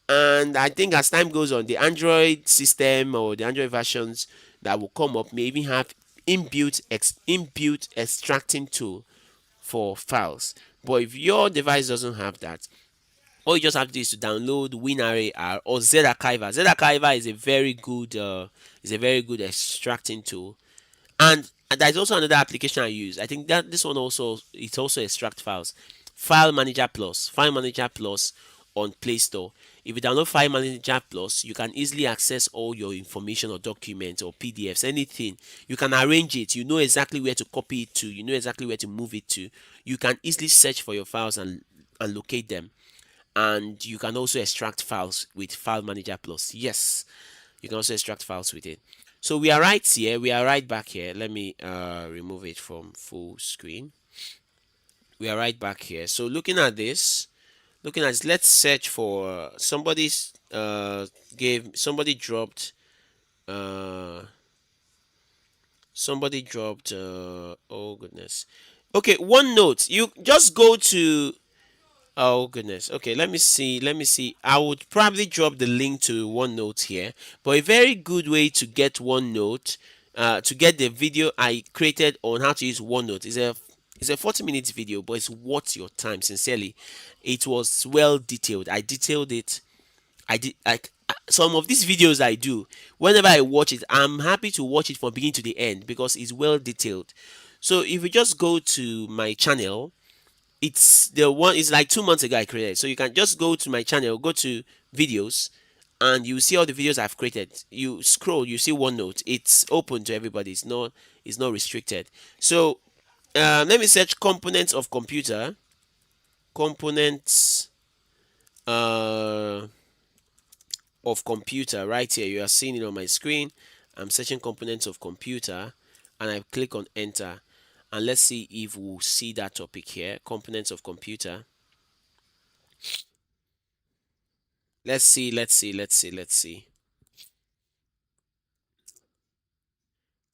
And I think as time goes on, the Android system or the Android versions that will come up may even have inbuilt extracting tool for files. But if your device doesn't have that, all you just have to do is to download WinRAR or Zarchiver. Zarchiver is a very good extracting tool. And there's also another application I use. I think that this one also extract files. File Manager Plus on Play Store. If you download File Manager Plus, you can easily access all your information or documents or PDFs, anything. You can arrange it. You know exactly where to copy it to. You know exactly where to move it to. You can easily search for your files and locate them. And you can also extract files with File Manager Plus. Yes, you can also extract files with it. So we are right here. We are right back here. Let me remove it from full screen. We are right back here. So looking at this, let's search for somebody's somebody dropped oh goodness. Okay, OneNote. You just go to, oh goodness. Okay, let me see. I would probably drop the link to OneNote here. But a very good way to get OneNote, to get the video I created on how to use OneNote is a 40-minute video, but it's worth your time. Sincerely, it was well detailed. I detailed it I did like some of these videos I do. Whenever I watch it, I'm happy to watch it from beginning to the end because it's well detailed. So if you just go to my channel, it's the one. It's like 2 months ago I created. So you can just go to my channel, go to videos, and you see all the videos I've created. You scroll, you see OneNote. It's open to everybody. It's not restricted. So let me search components of computer. Components uh, of computer right here. You are seeing it on my screen. I'm searching components of computer, and I click on enter. And let's see if we'll see that topic here. Components of computer. Let's see.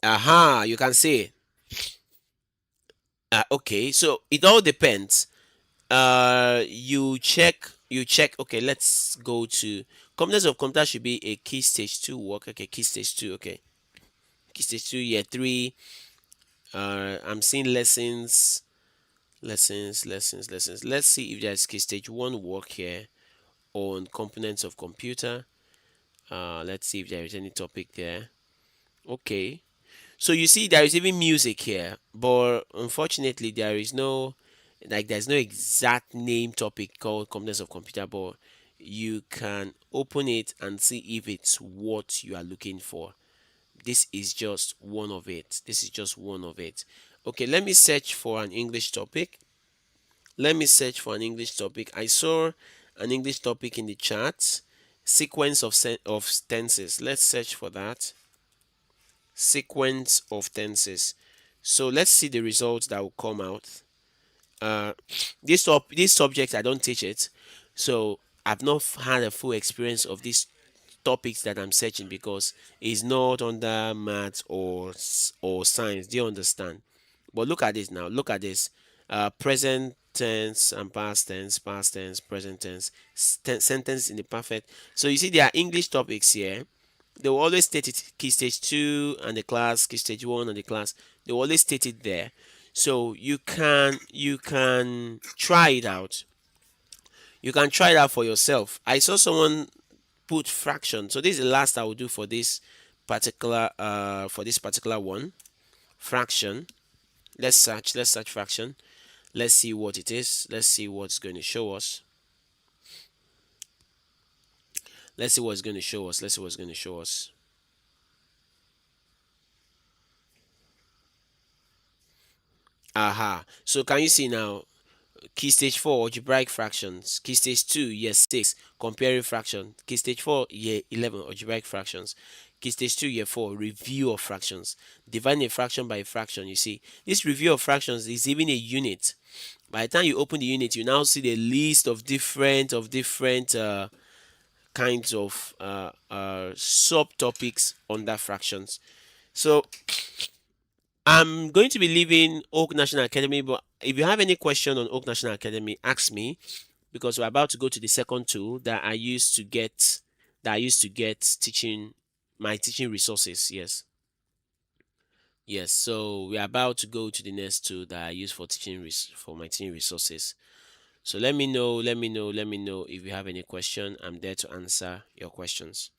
Aha, you can see it. Okay, so it all depends. You check. Okay, let's go to components of computer should be a key stage 2 work. Okay, key stage 2. Okay, key stage 2 year 3. I'm seeing lessons. Let's see if there's key stage 1 work here on components of computer. Let's see if there is any topic there. Okay, so you see there is even music here, but unfortunately there's no exact name topic called components of computer, but you can open it and see if it's what you are looking for. This is just one of it. Okay, let me search for an English topic. I saw an English topic in the chat. Sequence of tenses. Let's search for that. Sequence of tenses. So let's see the results that will come out. Uh, this subject I don't teach it, so I've not had a full experience of these topics that I'm searching because it's not under maths or science. Do you understand? But look at this now. Look at this. Present tense and past tense, present tense, sentence in the perfect. So you see there are English topics here. They will always state it key stage 2 and the class, key stage 1 and the class. They will always state it there. So you can try it out. You can try it out for yourself. I saw someone put fraction. So this is the last I will do for this particular one. Fraction. Let's search fraction. Let's see what it is. Let's see what's going to show us. Let's see what's going to show us. Let's see what's going to show us. Aha. So can you see now? Key stage 4 algebraic fractions. Key stage 2 year 6 comparing fraction. Key stage 4 year 11 algebraic fractions. Key stage 2 year 4 review of fractions. Dividing a fraction by a fraction. You see, this review of fractions is even a unit. By the time you open the unit, you now see the list of different kinds of subtopics under fractions. So I'm going to be leaving Oak National Academy, but if you have any question on Oak National Academy, ask me because we're about to go to the second tool that I used to get teaching my teaching resources. Yes. So we're about to go to the next tool that I use for my teaching resources. So let me know if you have any question. I'm there to answer your questions.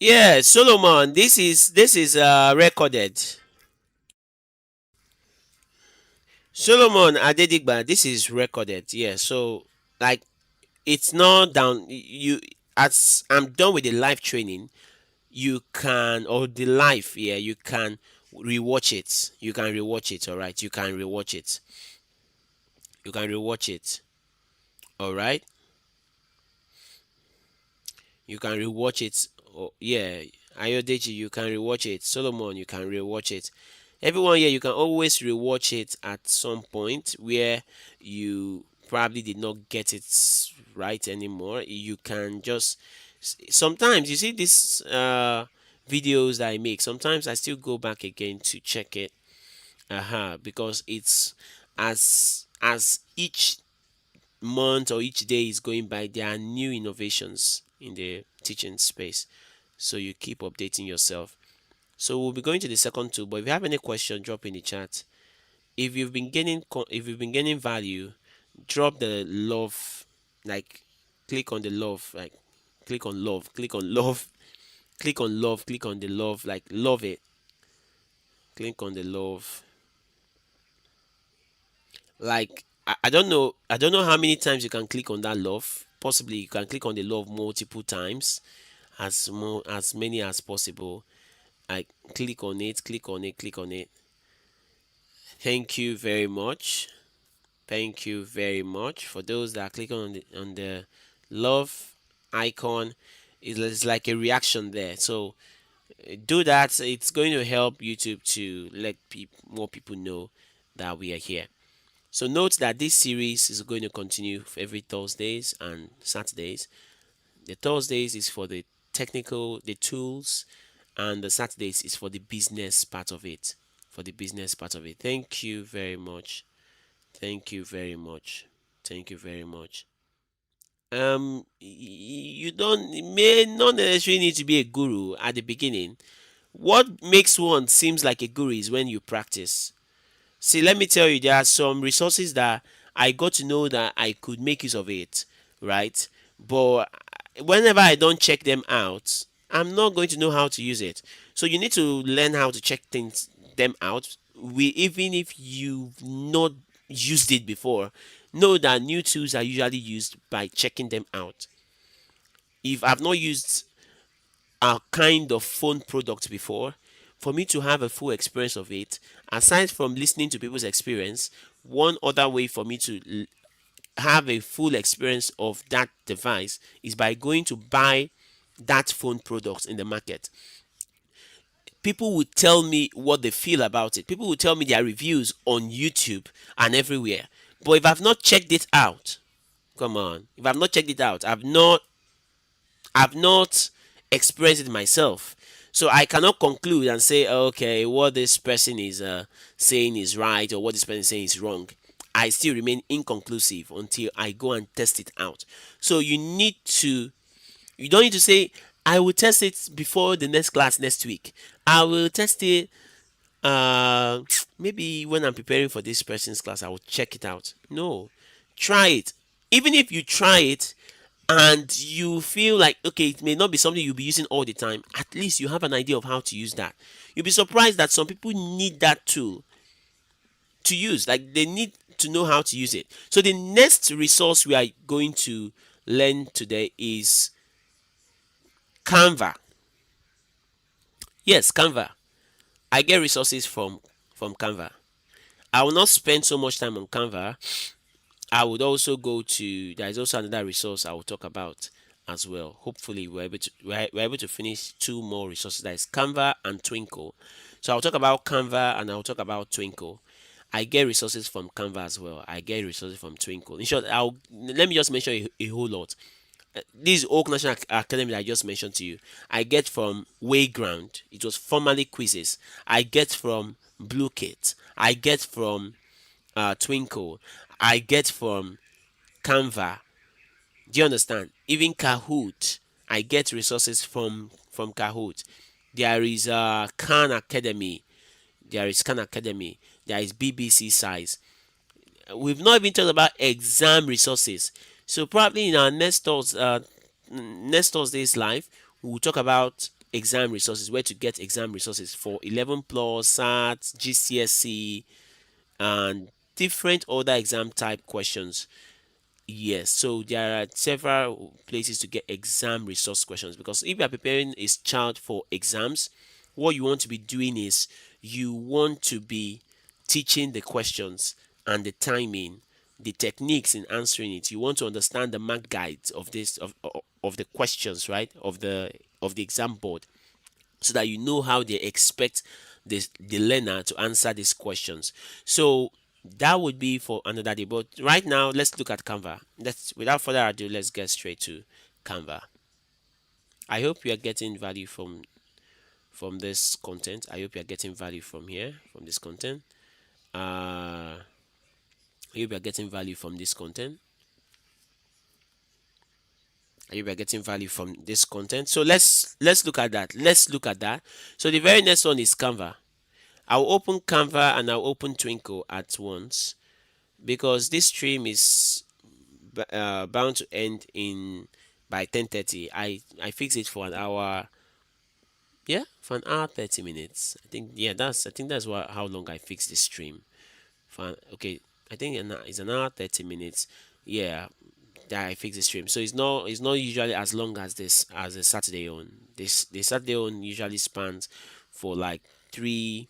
Yeah, Solomon, this is recorded. Solomon Adedigba, this is recorded. Yeah, so like it's not down. You as I'm done with the live training, you can or the live. Yeah, you can rewatch it. You can rewatch it. All right, you can rewatch it. You can rewatch it. All right, you can rewatch it. Oh, yeah, Ayodeji, you can rewatch it. Solomon, you can rewatch it. Everyone here, you can always rewatch it at some point where you probably did not get it right anymore. You can just sometimes you see these videos that I make. Sometimes I still go back again to check it. Because it's as each month or each day is going by, there are new innovations in the teaching space. So you keep updating yourself. So we'll be going to the second tool, but if you have any question, drop in the chat. If you've been gaining value, drop the love, like click on the love, like click on love, click on love, click on love, click on the love, like love it. Click on the love. Like I don't know how many times you can click on that love. Possibly you can click on the love multiple times, as many as possible. Like click on it, click on it, click on it. Thank you very much. Thank you very much for those that are clicking on the love icon. It's like a reaction there. So do that. It's going to help YouTube to let more people know that we are here. So note that this series is going to continue for every Thursdays and Saturdays. The Thursdays is for the technical, the tools, and the Saturdays is for the business part of it. For the business part of it. Thank you very much. Thank you very much. Thank you very much. You don't may not necessarily need to be a guru at the beginning. What makes one seems like a guru is when you practice. See, let me tell you, there are some resources that I got to know that I could make use of it, right? But whenever I don't check them out, I'm not going to know how to use it. So you need to learn how to check them out. Even if you've not used it before, know that new tools are usually used by checking them out. If I've not used a kind of phone product before, for me to have a full experience of it, aside from listening to people's experience, one other way for me to have a full experience of that device is by going to buy that phone product in the market. People will tell me what they feel about it. People will tell me their reviews on YouTube and everywhere. But if I've not checked it out, come on, if I've not checked it out, I've not experienced it myself. So I cannot conclude and say, okay, what this person is saying is right or what this person is saying is wrong. I still remain inconclusive until I go and test it out. So you don't need to say, I will test it before the next class next week. I will test it uh, maybe when I'm preparing for this person's class, I will check it out. No, try it. Even if you try it and you feel like, okay, it may not be something you'll be using all the time, at least you have an idea of how to use that. You'll be surprised that some people need that tool to use. Like they need to know how to use it. So the next resource we are going to learn today is Canva. Yes, Canva. I get resources from Canva. I will not spend so much time on Canva. I would also go to, there is also another resource I will talk about as well. Hopefully we're able to finish two more resources, that is Canva and Twinkle. So I'll talk about Canva and I'll talk about Twinkle. I get resources from Canva as well. I get resources from Twinkle. In short, I'll let me just mention a whole lot. This Oak National Academy that I just mentioned to you, I get from Wayground. It was formerly Quizzes. I get from Blue Kit. I get from Twinkle. I get from Canva. Do you understand? Even Kahoot. I get resources from Kahoot. There is Khan Academy. There is Khan Academy. There is BBC Size. We've not even talked about exam resources. So probably in our next Thursday's live, we'll talk about exam resources, where to get exam resources for 11 plus, SAT, GCSE, and different other exam type questions. Yes, so there are several places to get exam resource questions, because if you are preparing a child for exams, what you want to be doing is you want to be teaching the questions and the timing, the techniques in answering it. You want to understand the mark guides of of the questions, right? Of the exam board, so that you know how they expect the learner to answer these questions. So that would be for another day. But right now, let's look at Canva. Let's Without further ado, let's get straight to Canva. I hope you are getting value from this content. I hope you are getting value from here, from this content. I hope you are getting value from this content. and you are getting value from this content. So let's look at that. Let's look at that. So the very next one is Canva. I'll open Canva and I'll open Twinkle at once because this stream is bound to end in by 10:30. I fix it for an hour. Yeah, for an hour 30 minutes. I think that's what how long I fixed this stream. Okay, I think it's an hour 30 minutes. Yeah, that I fix the stream. So it's not usually as long as this as a Saturday on. This the Saturday on usually spans for like three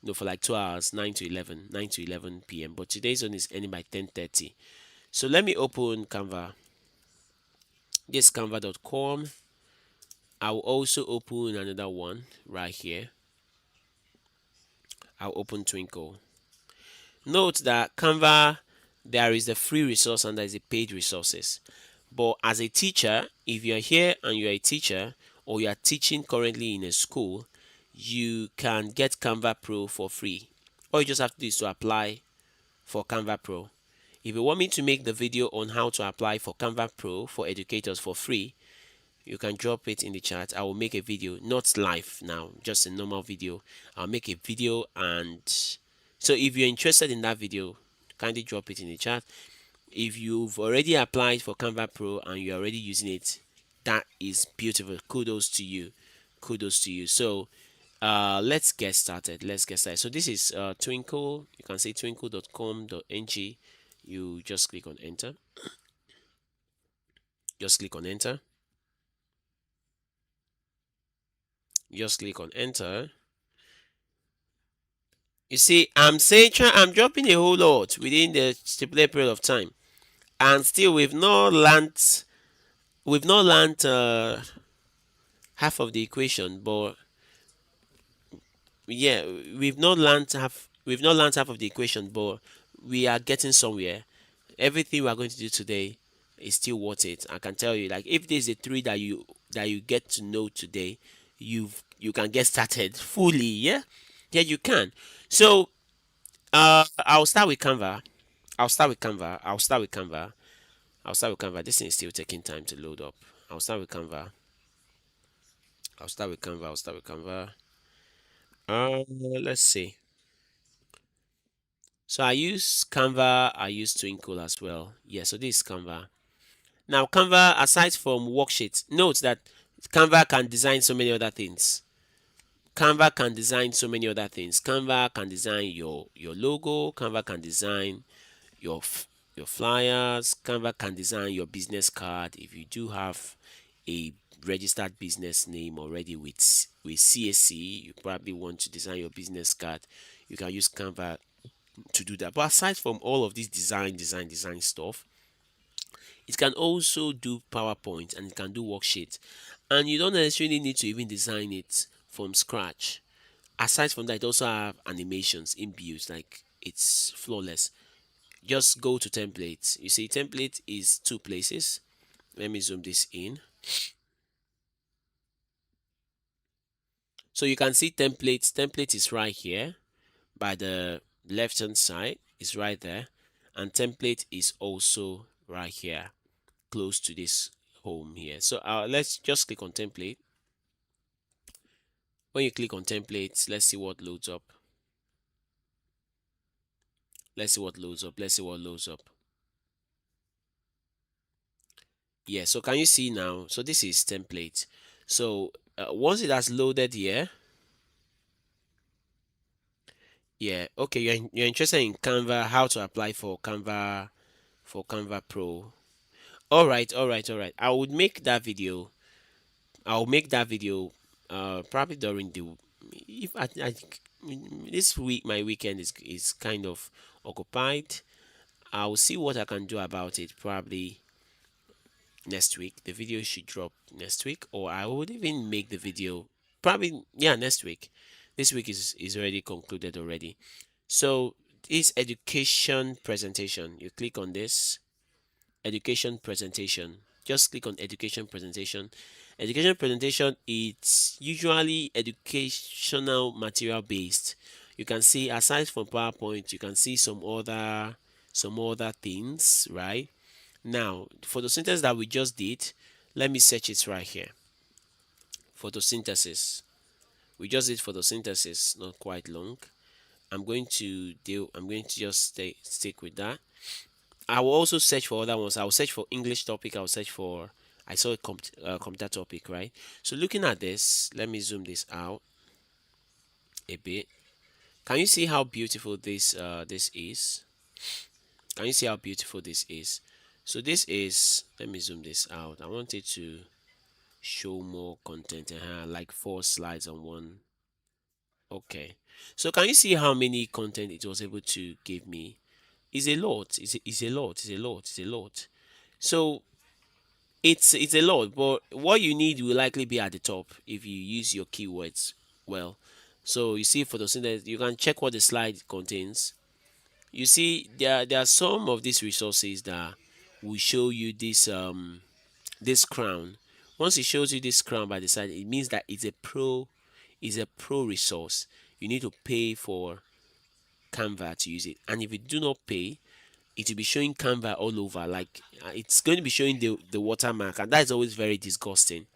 no for like 2 hours, 9 to 11 p.m. But today's one is ending by 10:30. So let me open Canva. This canva.com. I will also open another one right here. I'll open Twinkle. Note that Canva, there is a free resource and there is a paid resources. But as a teacher, if you're here and you're a teacher or you are teaching currently in a school, you can get Canva Pro for free. All you just have to do is to apply for Canva Pro. If you want me to make the video on how to apply for Canva Pro for educators for free, you can drop it in the chat. I will make a video, not live now, just a normal video. I'll make a video, and so if you're interested in that video, kindly drop it in the chat. If you've already applied for Canva Pro and you're already using it, that is beautiful. Kudos to you. Kudos to you. So let's get started. So this is Twinkle. You can say twinkle.com.ng. You just click on enter. Just click on enter. Just click on enter. You see, I'm dropping a whole lot within the stipulated period of time, and still we've not learned half of the equation. But yeah, we've not learned half of the equation, but we are getting somewhere. Everything we are going to do today is still worth it. I can tell you, like if there's a three that you get to know today, you can get started fully. Yeah, yeah, you can. So I'll start with Canva. I'll start with Canva. I'll start with Canva. I'll start with Canva. This thing is still taking time to load up. I'll start with Canva. I'll start with Canva. I'll start with Canva. Let's see. So I use Canva. I use Twinkle as well. Yeah. So this is Canva. Now Canva, aside from worksheets, note that Canva can design so many other things. Canva can design so many other things. Canva can design your logo. Canva can design your your flyers. Canva can design your business card. If you do have a registered business name already with CSC, you probably want to design your business card. You can use Canva to do that. But aside from all of this design stuff, it can also do PowerPoint and it can do worksheets. And you don't necessarily need to even design it from scratch. Aside from that, it also have animations inbuilt, like it's flawless. Just go to templates. You see, template is two places. Let me zoom this in. So you can see templates. Template is right here by the left hand side. It's right there. And template is also right here, close to this home here. So let's just click on template. When you click on templates, let's see what loads up. Let's see what loads up. Let's see what loads up. Yeah, so can you see now? So this is template. So once it has loaded here, yeah, okay, you're interested in Canva, how to apply for Canva Pro. All right, all right, all right. I would make that video. I'll make that video probably during the if I this week my weekend is kind of occupied. I'll see what I can do about it probably next week. The video should drop next week, or I would even make the video probably, yeah, next week. This week is already concluded already. So this education presentation, you click on this education presentation. Just click on education presentation. Education presentation, it's usually educational material based. You can see aside from PowerPoint, you can see some other things, right? Now, for the sentence that we just did, Let me search it right here. Photosynthesis. We just did photosynthesis not quite long. I'm going to just stick with that. I will also search for other ones. I will search for English topic. I will search for, I saw a computer topic, right? So looking at this, let me zoom this out a bit. Can you see how beautiful this is? Can you see how beautiful this is? So this is, let me zoom this out. I want it to show more content, like 4 slides on one. Okay. So can you see how many content it was able to give me? It's a lot. It's a lot. It's a lot. It's a lot. So it's a lot, but what you need will likely be at the top if you use your keywords well. So you see photosynthesis, you can check what the slide contains. You see there are some of these resources that will show you this crown. Once it shows you this crown by the side, it means that it's a pro resource. You need to pay for Canva to use it. And if you do not pay, it will be showing Canva all over. Like it's going to be showing the watermark, and that is always very disgusting.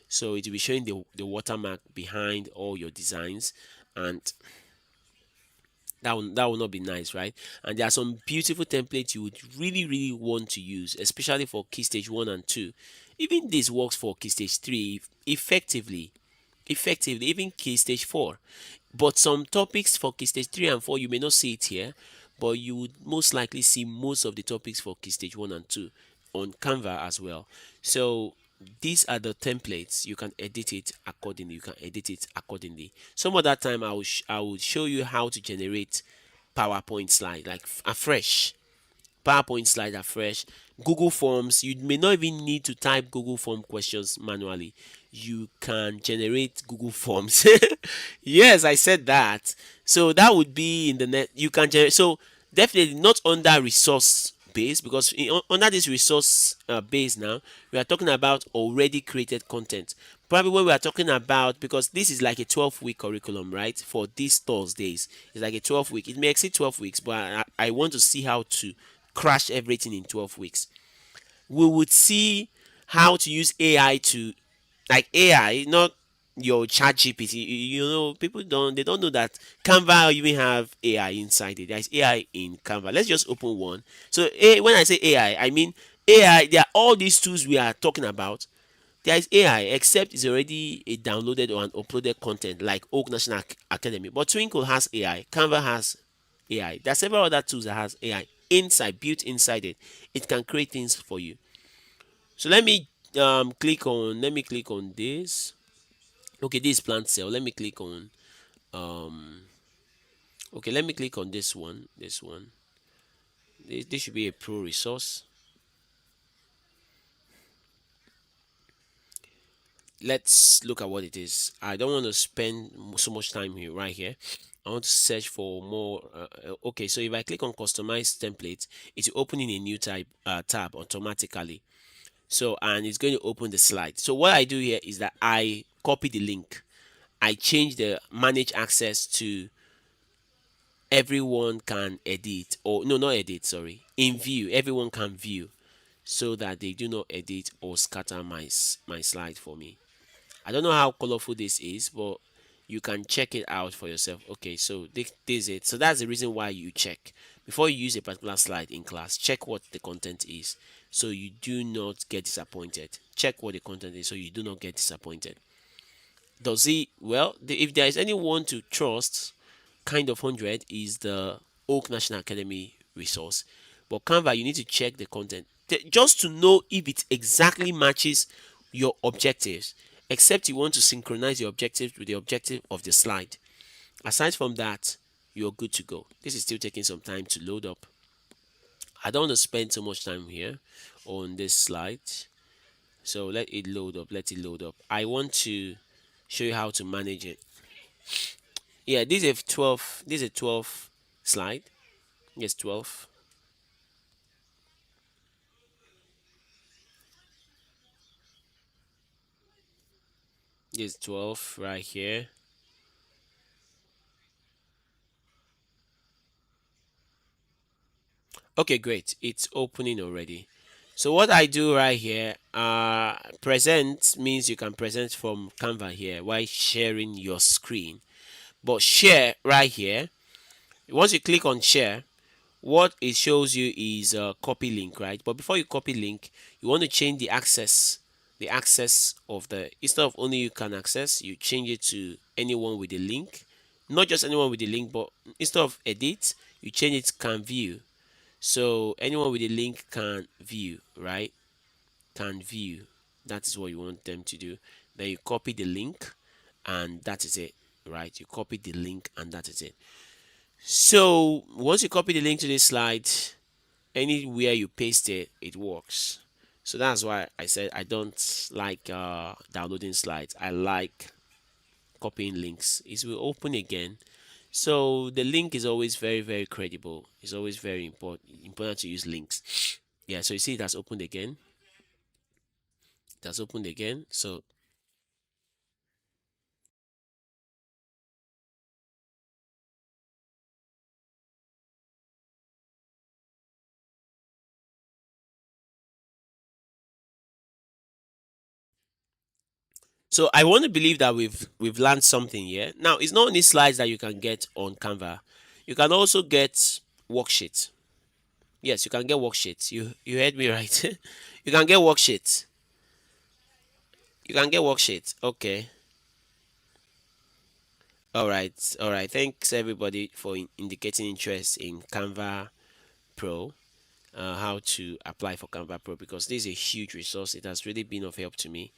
So it will be showing the watermark behind all your designs, and that will not be nice, right? And there are some beautiful templates you would really really want to use, especially for key stage 1 and 2. Even this works for key stage 3 effectively, even key stage 4. But some topics for key stage 3 and 4, you may not see it here, but you would most likely see most of the topics for key stage 1 and 2 on Canva as well. So these are the templates. You can edit it accordingly. You can edit it accordingly. Some other time I will show you how to generate PowerPoint slide like afresh. PowerPoint slides are fresh. Google Forms, you may not even need to type Google Form questions manually. You can generate Google Forms. Yes, I said that. So that would be in the net. You can generate. So definitely not under resource base, because under this resource base now, we are talking about already created content. Probably when we are talking about, because this is like a 12-week curriculum, right? For these Thursdays, it's like a 12-week. It may exceed 12 weeks, but I want to see how to crash everything in 12 weeks. We would see how to use AI to, like AI, not your chat GPT. People don't know that Canva even have AI inside it. There's AI in Canva. Let's just open one. So when I say AI, I mean AI. There are all these tools we are talking about. There is AI, except it's already a downloaded or an uploaded content like Oak National Academy. But Twinkle has AI, Canva has AI. There are several other tools that has AI inside, built inside it. It can create things for you. So let me click on this. Okay, this is plant cell. Let me click on um okay, let me click on this one. This should be a pro resource. Let's look at what it is. I don't want to spend so much time here right here. I want to search for more. Okay, so if I click on customize template, it's opening a new tab automatically. So, and it's going to open the slide. So what I do here is that I copy the link. I change the manage access to everyone can edit, or no, not edit, sorry, in view. Everyone can view, so that they do not edit or scatter my slide for me. I don't know how colorful this is, but you can check it out for yourself. Okay, so this is it. So that's the reason why you check before you use a particular slide in class. Check what the content is, so you do not get disappointed. Check what the content is, so you do not get disappointed. Does he? Well, if there is anyone to trust, kind of 100 is the Oak National Academy resource. But Canva, you need to check the content just to know if it exactly matches your objectives, except you want to synchronize your objectives with the objective of the slide. Aside from that, you're good to go. This is still taking some time to load up. I don't want to spend so much time here on this slide. So let it load up. Let it load up. I want to show you how to manage it. Yeah, this is a 12. This is a 12 slide. Yes, 12. This is 12 right here. Okay, great. It's opening already. So what I do right here, present means you can present from Canva here while sharing your screen. But share right here, once you click on share, what it shows you is a copy link, right? But before you copy link, you want to change the access of the, instead of only you can access, you change it to anyone with the link. Not just anyone with the link, but instead of edit, you change it to can view. So anyone with the link can view, right? Can view. That is what you want them to do. Then you copy the link, and that is it, right? You copy the link, and that is it. So once you copy the link to this slide, anywhere you paste it, it works. So that's why I said I don't like downloading slides. I like copying links. It will open again. So the link is always very, very credible. It's always very important to use links. Yeah, so you see it has opened again. It has opened again. So I want to believe that we've learned something here. Now it's not only slides that you can get on Canva. You can also get worksheets. Yes, you can get worksheets. You heard me right. You can get worksheets. You can get worksheets. Okay. All right. All right. Thanks everybody for indicating interest in Canva Pro. How to apply for Canva Pro, because this is a huge resource. It has really been of help to me.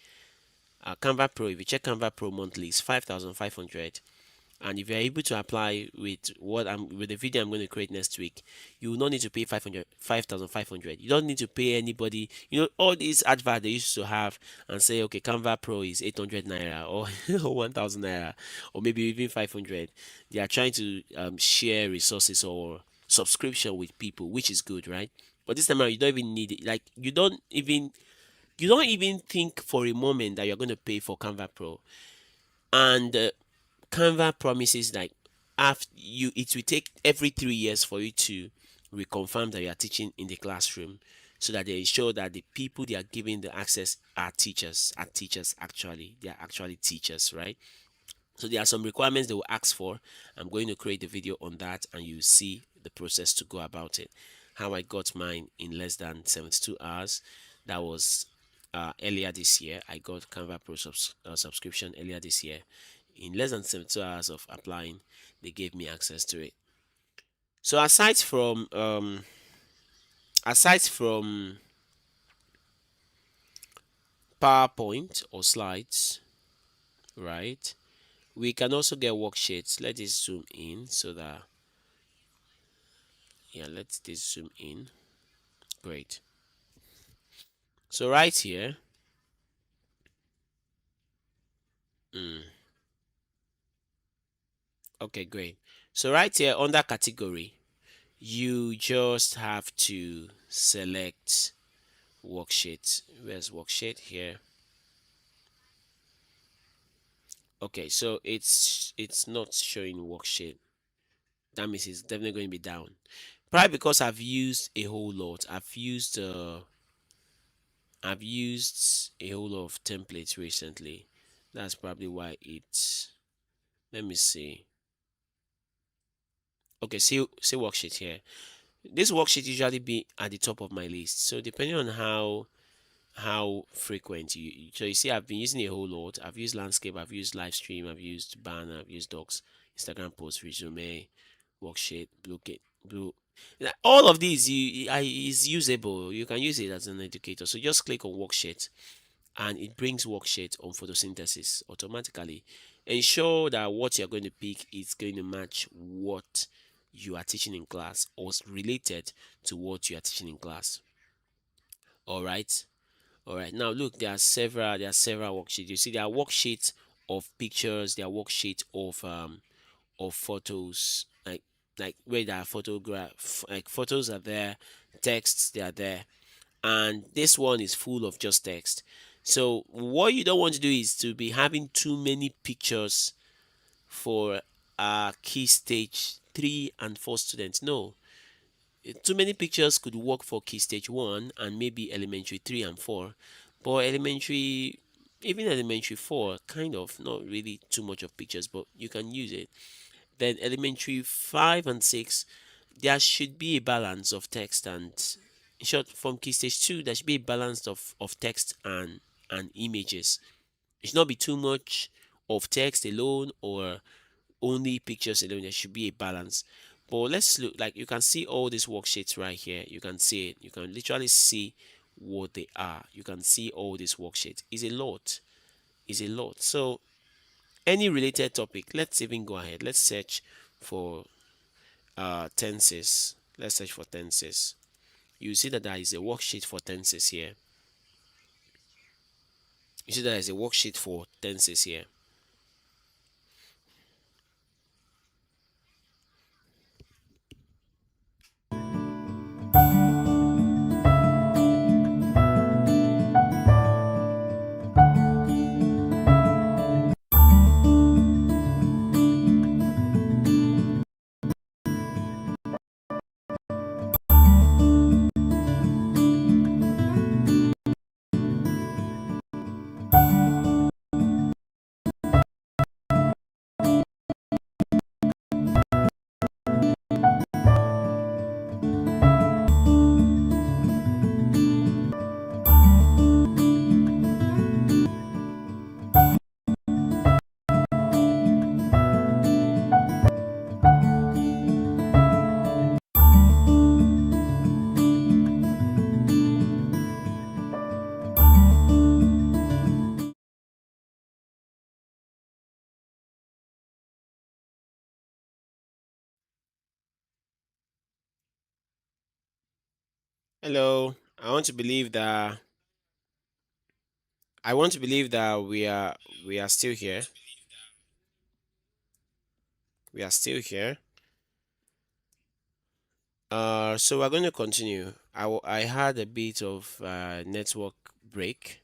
Canva Pro. If you check Canva Pro monthly, it's 5,500. And if you're able to apply with what I'm with the video I'm going to create next week, you will not need to pay 5,500. You don't need to pay anybody. You know, all these adverts they used to have and say, okay, Canva Pro is 800 naira or 1,000 naira or maybe even 500. They are trying to share resources or subscription with people, which is good, right? But this time around, you don't even need it. Like you don't even think for a moment that you're going to pay for Canva Pro. And Canva promises like after you, it will take every 3 years for you to reconfirm that you are teaching in the classroom, so that they ensure that the people they are giving the access are teachers actually. They are actually teachers, right? So there are some requirements they will ask for. I'm going to create a video on that, and you see the process to go about it. How I got mine in less than 72 hours. That was earlier this year. I got Canva Pro subscription earlier this year. In less than 72 hours of applying, they gave me access to it. So aside from PowerPoint or slides, right? We can also get worksheets. Let us zoom in so that, yeah, let's this zoom in. Great. So right here, mm, okay, great. So right here under category, you just have to select worksheet. Where's worksheet here? Okay, so it's not showing worksheet. That means it's definitely going to be down. Probably because I've used a whole lot. I've used a whole lot of templates recently. That's probably why it's. Let me see. Okay, see worksheet here. This worksheet usually be at the top of my list. So depending on how frequent so you see I've been using a whole lot. I've used landscape, I've used live stream, I've used banner, I've used docs, Instagram post, resume, worksheet, blue. Like, all of these is usable. You can use it as an educator. So just click on worksheet, and it brings worksheet on photosynthesis automatically. Ensure that what you're going to pick is going to match what you are teaching in class or is related to what you are teaching in class. All right. All right. Now look, there are several worksheets. You see, there are worksheets of pictures. There are worksheets of photos, like where there are photograph like photos are there, texts they are there, and this one is full of just text. So what you don't want to do is to be having too many pictures for key stage 3 and 4 students. No, too many pictures could work for key stage 1 and maybe elementary 3 and 4, but elementary, even elementary 4, kind of not really too much of pictures, but you can use it. Then elementary 5 and 6, there should be a balance of text and, in short, from key stage 2, there should be a balance of text and images. It should not be too much of text alone or only pictures alone. There should be a balance. But let's look, like you can see all these worksheets right here. You can see it. You can literally see what they are. You can see all these worksheets. It's a lot. It's a lot. So any related topic, let's even go ahead. Let's search for tenses. Let's search for tenses. You see that there is a worksheet for tenses here. You see that there is a worksheet for tenses here. Hello. I want to believe that we are still here. We are still here. So we're going to continue. I had a bit of network break.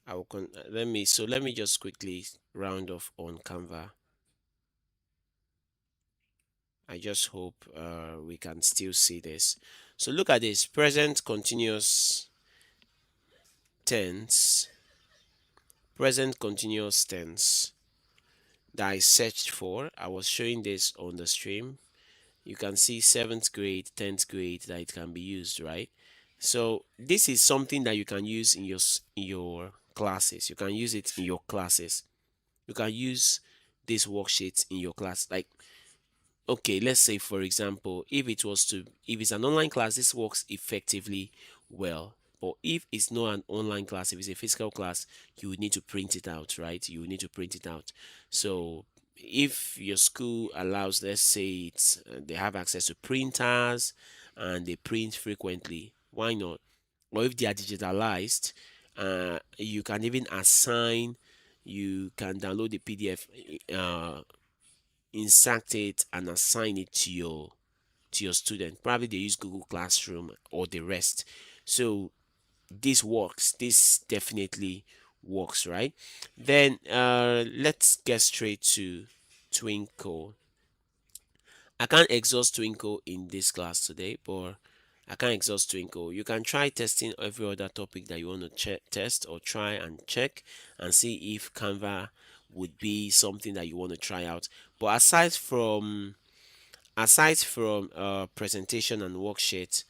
Let me just quickly round off on Canva. I just hope we can still see this. So look at this present continuous tense, present continuous tense that I searched for. I was showing this on the stream. You can see 7th grade, 10th grade that it can be used, right? So this is something that you can use in your classes. You can use it in your classes. You can use these worksheets in your class. Like, okay, let's say for example, if it's an online class, this works effectively well. But if it's not an online class, if it's a physical class, you would need to print it out, right? You would need to print it out. So if your school allows, let's say they have access to printers and they print frequently, why not? Or if they are digitalized, you can even assign, you can download the PDF, insert it and assign it to your student. Probably they use Google Classroom or the rest. So this works. This definitely works, right? Then let's get straight to Twinkle. I can't exhaust Twinkle in this class today, but I can't exhaust Twinkle. You can try testing every other topic that you want to test or try and check and see if Canva would be something that you want to try out. But aside from presentation and worksheet,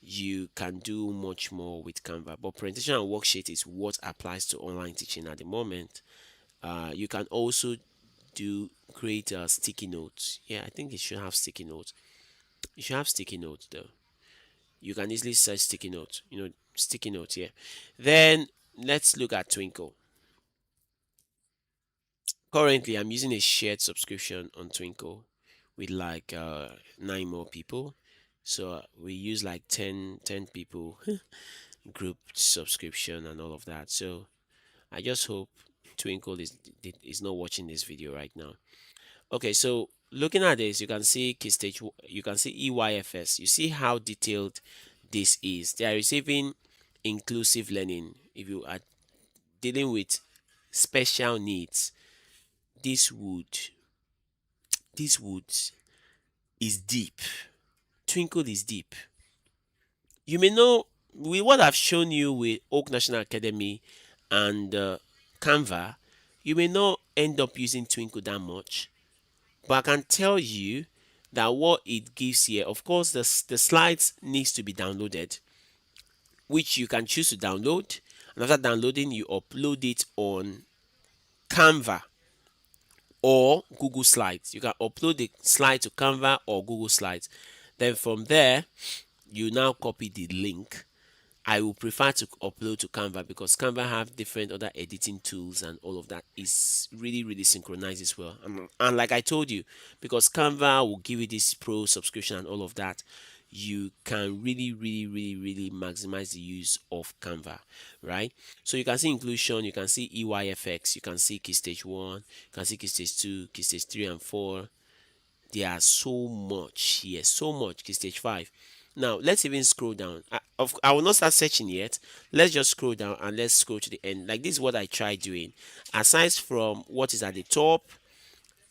you can do much more with Canva. But presentation and worksheet is what applies to online teaching at the moment. You can also do create sticky notes. Yeah, I think it should have sticky notes. You should have sticky notes though. You can easily search sticky notes. Sticky notes here. Then let's look at Twinkle. Currently, I'm using a shared subscription on Twinkle with like 9 more people. So we use like 10 people group subscription and all of that. So I just hope Twinkle is not watching this video right now. Okay, so looking at this, you can see key stage, you can see EYFS. You see how detailed this is. They are receiving inclusive learning. If you are dealing with special needs, this would is deep. Twinkle is deep. You may know with what I've shown you with Oak National Academy and Canva, you may not end up using Twinkle that much, but I can tell you that what it gives here, of course, the slides needs to be downloaded, which you can choose to download. And after downloading, you upload it on Canva or Google Slides. You can upload the slide to Canva or Google Slides. Then from there, you now copy the link. I will prefer to upload to Canva because Canva have different other editing tools and all of that is really synchronized as well. And like I told you, because Canva will give you this pro subscription and all of that, you can really maximize the use of Canva, right? So you can see inclusion, you can see EYFX, you can see key stage 1, you can see key stage 2, key stage 3 and 4. There are so much here, so much key stage 5. Now let's even scroll down. I will not start searching yet. Let's just scroll down and let's scroll to the end. Like this is what I try doing. Aside from what is at the top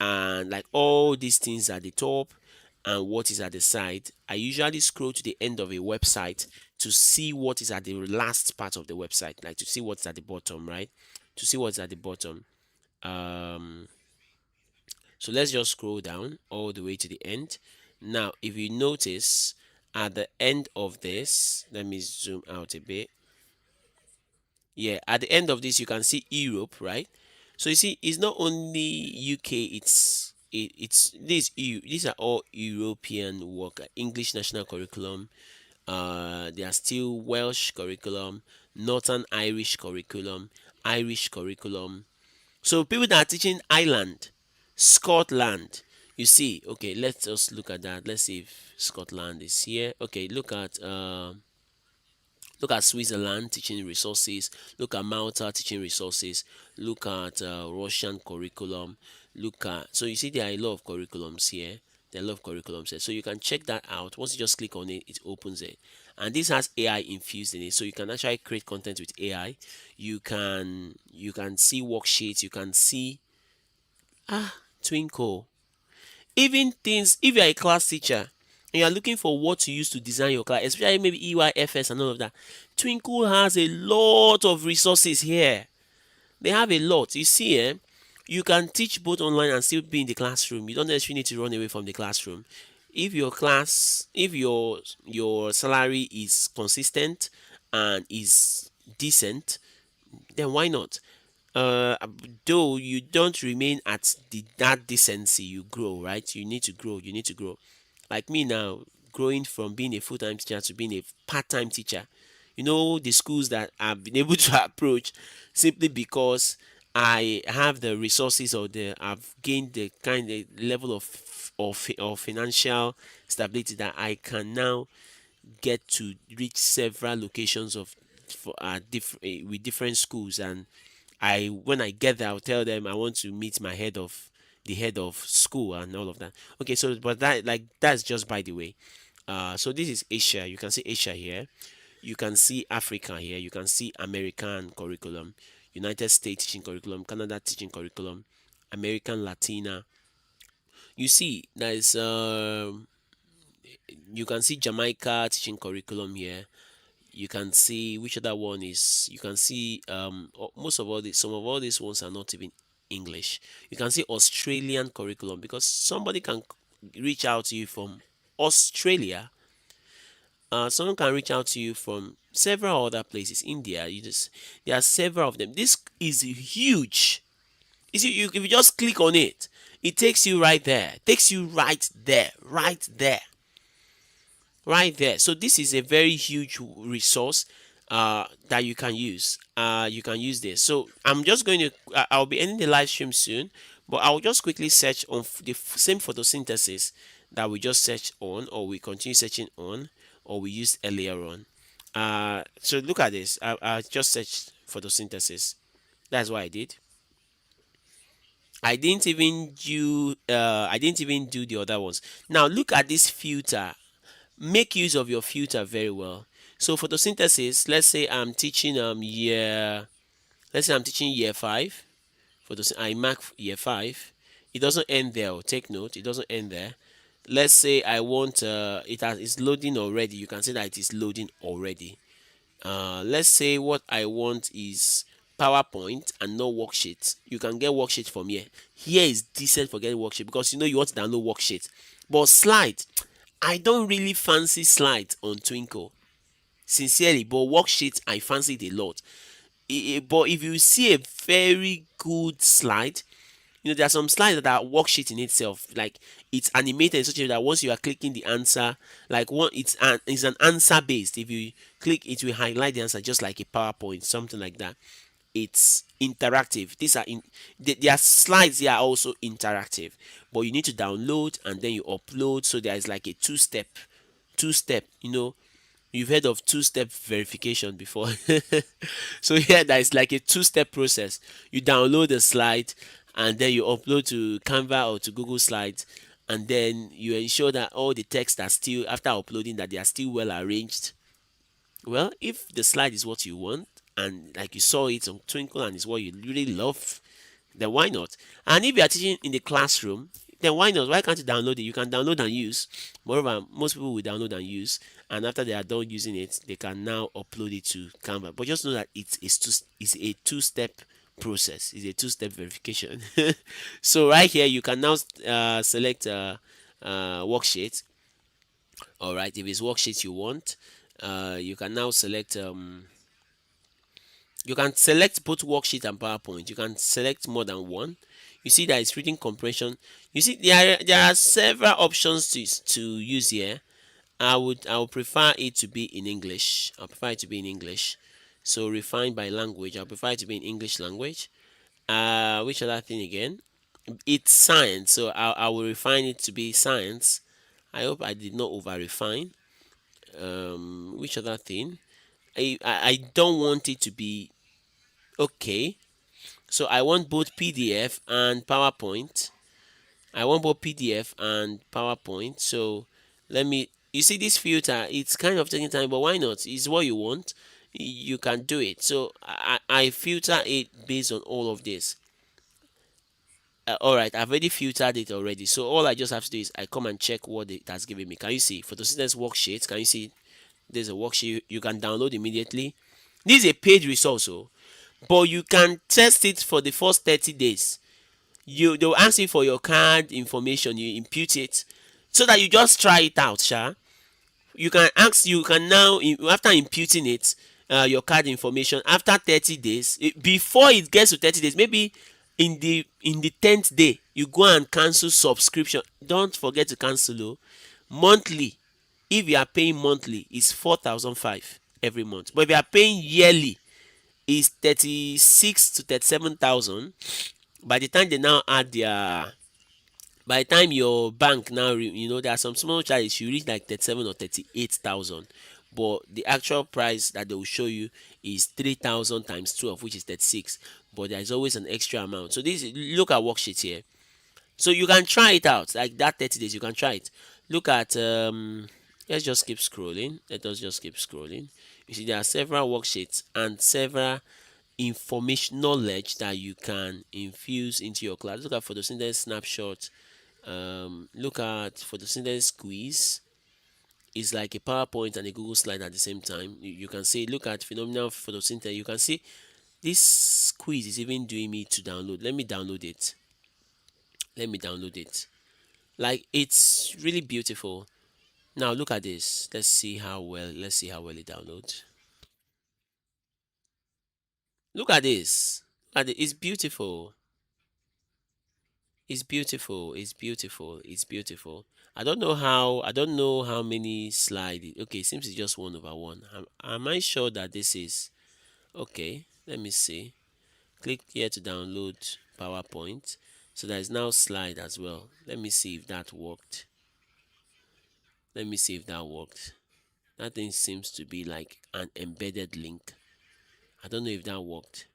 and like all these things at the top and what is at the side, I usually scroll to the end of a website to see what is at the last part of the website, like to see what's at the bottom, right? To see what's at the bottom. Um, so let's just scroll down all the way to the end. Now, if you notice at the end of this, let me zoom out a bit. Yeah, at the end of this, you can see Europe, right? So you see, it's not only UK, it's this EU, these are all European work, English national curriculum. There are still Welsh curriculum, Northern Irish curriculum, Irish curriculum. So people that are teaching Ireland, Scotland, you see, okay, let's just look at that. Let's see if Scotland is here. Okay, look at Switzerland teaching resources, look at Malta teaching resources, look at Russian curriculum, look at, so you see there are a lot of curriculums here. There are a lot of curriculums here. So you can check that out. Once you just click on it, it opens it. And this has AI infused in it. So you can actually create content with AI. You can see worksheets, you can see Twinkle. Even things, if you're a class teacher and you're looking for what to use to design your class, especially maybe EYFS and all of that, Twinkle has a lot of resources here. They have a lot. You see, you can teach both online and still be in the classroom. You don't necessarily need to run away from the classroom. If your class, if your salary is consistent and is decent, then why not? uh though you don't remain at that decency, you grow, right? You need to grow, you need to grow. Like me now, growing from being a full-time teacher to being a part-time teacher, you know, the schools that I've been able to approach simply because I have the resources, or the I've gained the kind of level of financial stability that I can now get to reach several locations of for with different schools. And I when I get there, I'll tell them I want to meet the head of school and all of that. Okay, so but that's just by the way. So this is Asia. You can see Asia here. You can see Africa here. You can see American curriculum, United States teaching curriculum, Canada teaching curriculum, American Latina. You see, you can see Jamaica teaching curriculum here. You can see which other one is, you can see most of all these, some of all these ones are not even English. You can see Australian curriculum because somebody can reach out to you from Australia. Someone can reach out to you from several other places. India, you just, there are several of them. This is huge. You see, if you just click on it, it takes you right there. Takes you right there, right there, right there. So this is a very huge resource that you can use. You can use this. So I'm just going to I'll be ending the live stream soon, but I'll just quickly search on the same photosynthesis that we just searched on, or we continue searching on, or we used earlier on. So look at this. I just searched photosynthesis. That's what I did. I didn't even do the other ones. Now look at this filter. Make use of your filter very well. So photosynthesis, let's say I'm teaching year 5. I mark year 5. It doesn't end there. Take note, it doesn't end there. Let's say I want it's loading already. You can see that it is loading already. Let's say what I want is PowerPoint and no worksheet. You can get worksheet from here. Here is decent for getting worksheet because you know you want to download worksheet. But slide, I don't really fancy slides on Twinkle, sincerely. But worksheet, I fancy it a lot. But if you see a very good slide, you know there are some slides that are worksheet in itself. Like it's animated in such a way that once you are clicking the answer, like one it's an answer based. If you click, it will highlight the answer just like a PowerPoint, something like that. It's interactive. These are in their slides. They are also interactive, but you need to download and then you upload. So there is like a two step. You've heard of two-step verification before. So here that is like a two-step process. You download the slide and then you upload to Canva or to Google Slides, and then you ensure that all the text are still, after uploading, that they are still well arranged. Well, if the slide is what you want and like you saw it on Twinkle and is what you really love, then why not? And if you are teaching in the classroom, then why not? Why can't you download it? You can download and use. Moreover, most people will download and use, and after they are done using it, they can now upload it to Canva. But just know that it's a two-step process. It's a two-step verification. So right here, you can now select worksheet. All right, if it's worksheet you want, you can now select you can select both worksheet and PowerPoint. You can select more than one. You see that it's reading comprehension. You see there are several options to use here. I would prefer it to be in English. I prefer it to be in English. So refined by language. I prefer it to be in English language. Which other thing again? It's science, so I will refine it to be science. I hope I did not over refine. Which other thing? I don't want it to be okay. So I want both PDF and PowerPoint. I want both PDF and PowerPoint. So let me, you see this filter, it's kind of taking time, but why not? It's what you want. You can do it. So I filter it based on all of this. All right, I've already filtered it already. So all I just have to do is I come and check what it has given me. Can you see photosynthesis worksheet? Can you see there's a worksheet you can download immediately? This is a paid resource, so but you can test it for the first 30 days. They'll ask you for your card information, you impute it so that you just try it out, sha. You can now, after imputing it, your card information, after 30 days, before it gets to 30 days, maybe in the 10th day, you go and cancel subscription. Don't forget to cancel. Oh, monthly, if you are paying monthly, it's 4,005 every month, but if you are paying yearly, is 36 to 37,000. By the time they now add their, by the time your bank now, there are some small charges, you reach like 37 or 38,000. But the actual price that they will show you is 3,000 times 12, which is 36. But there is always an extra amount. So look at worksheet here. So you can try it out. Like that 30 days, you can try it. Look at, let's just keep scrolling. Let us just keep scrolling. You see, there are several worksheets and several information knowledge that you can infuse into your class. Look at photosynthesis snapshot. Look at photosynthesis quiz. It's like a PowerPoint and a Google slide at the same time. You can see, look at phenomenal photosynthesis. You can see this quiz is even doing me to download. Let me download it. Like, it's really beautiful. Now look at this. Let's see how well it downloads. Look at this. It's beautiful. It's beautiful. It's beautiful. It's beautiful. I don't know how many slide. Okay, it seems it's just 1/1. Am I sure that this is okay? Let me see. Click here to download PowerPoint. So there is now slide as well. Let me see if that worked. That thing seems to be like an embedded link. I don't know if that worked.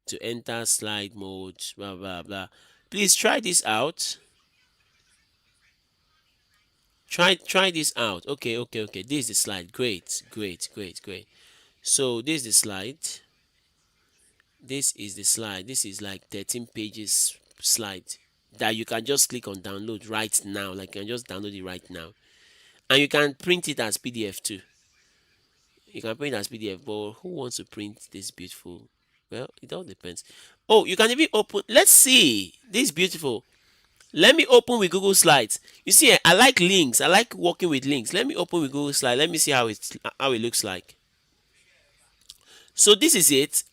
To enter slide mode, blah blah blah. Please try this out. Try this out. Okay. This is the slide. Great. So this is the slide. This is like 13 pages slide. that you can just click on download right now. Like you can just download it right now, and you can print it as PDF too. You can print it as PDF, but who wants to print this beautiful? Well, it all depends. Oh, you can even open. Let's see. This is beautiful. Let me open with Google Slides. You see, I like links. I like working with links. Let me open with Google Slides. Let me see how it looks like. So this is it.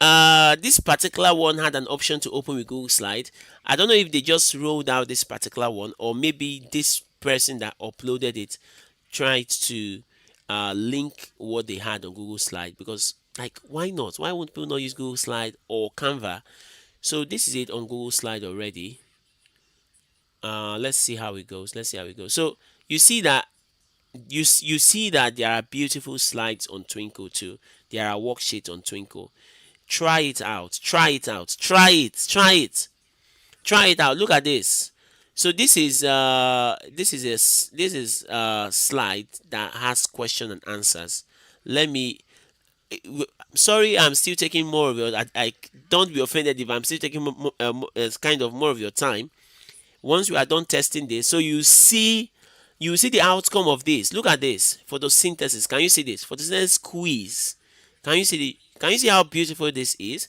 This particular one had an option to open with Google Slide. I don't know if they just rolled out this particular one, or maybe this person that uploaded it tried to link what they had on Google Slide, because like why not? Why won't people not use Google Slide or Canva? So this is it on Google Slide already. Let's see how it goes. Let's see how it goes. So you see that you see that there are beautiful slides on Twinkle too. There are worksheets on Twinkle. Try it out. Try it out. Try it. Try it. Try it out. Look at this. So this is a slide that has question and answers. Let me. Sorry, I'm still taking more of your. I don't be offended if I'm still taking kind of more of your time. Once you are done testing this, so you see the outcome of this. Look at this photosynthesis. Can you see this photosynthesis quiz? Can you see how beautiful this is?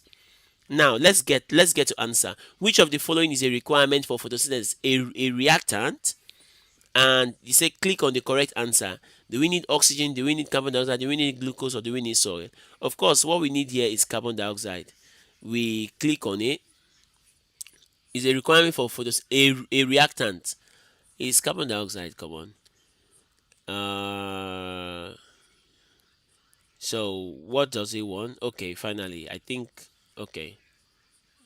Now let's get to answer. Which of the following is a requirement for photosynthesis? A reactant, and you say click on the correct answer. Do we need oxygen? Do we need carbon dioxide? Do we need glucose, or do we need soil? Of course, what we need here is carbon dioxide. We click on it. Is a requirement for a reactant is carbon dioxide. Come on. So what does it want? Okay, finally, I think. Okay,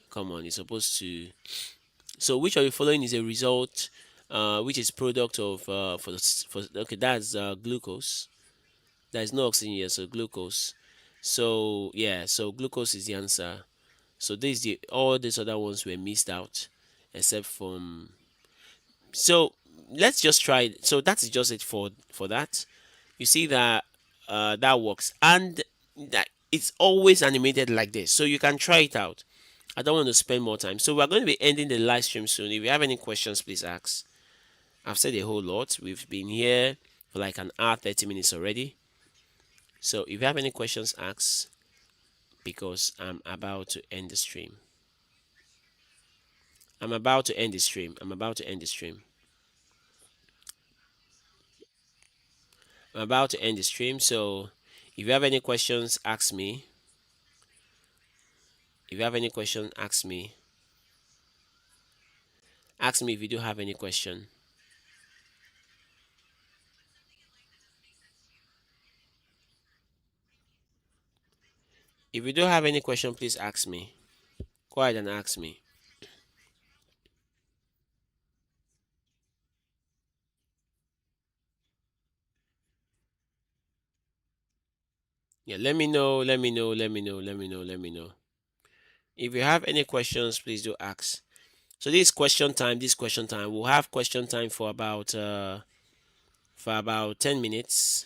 come on. It's supposed to. So which of the following is a result, which is product of for okay, that's glucose. There's no oxygen here, so glucose. So yeah, so glucose is the answer. So this the all these other ones were missed out, except from. So let's just try it. So that is just it for that. You see that that works, and that it's always animated like this, so you can try it out. I don't want to spend more time, so we're going to be ending the live stream soon. If you have any questions, please ask. I've said a whole lot. We've been here for like an hour 30 minutes already, so if you have any questions, ask, because I'm about to end the stream. I'm about to end the stream. I'm about to end the stream. I'm about to end the stream. So if you have any questions, ask me. If you have any question, ask me. Ask me if you do have any question. If you do have any question, please ask me. Go ahead and ask me. Yeah, let me know, let me know, let me know, let me know, let me know. If you have any questions, please do ask. So this is question time. This question time. We'll have question time for about 10 minutes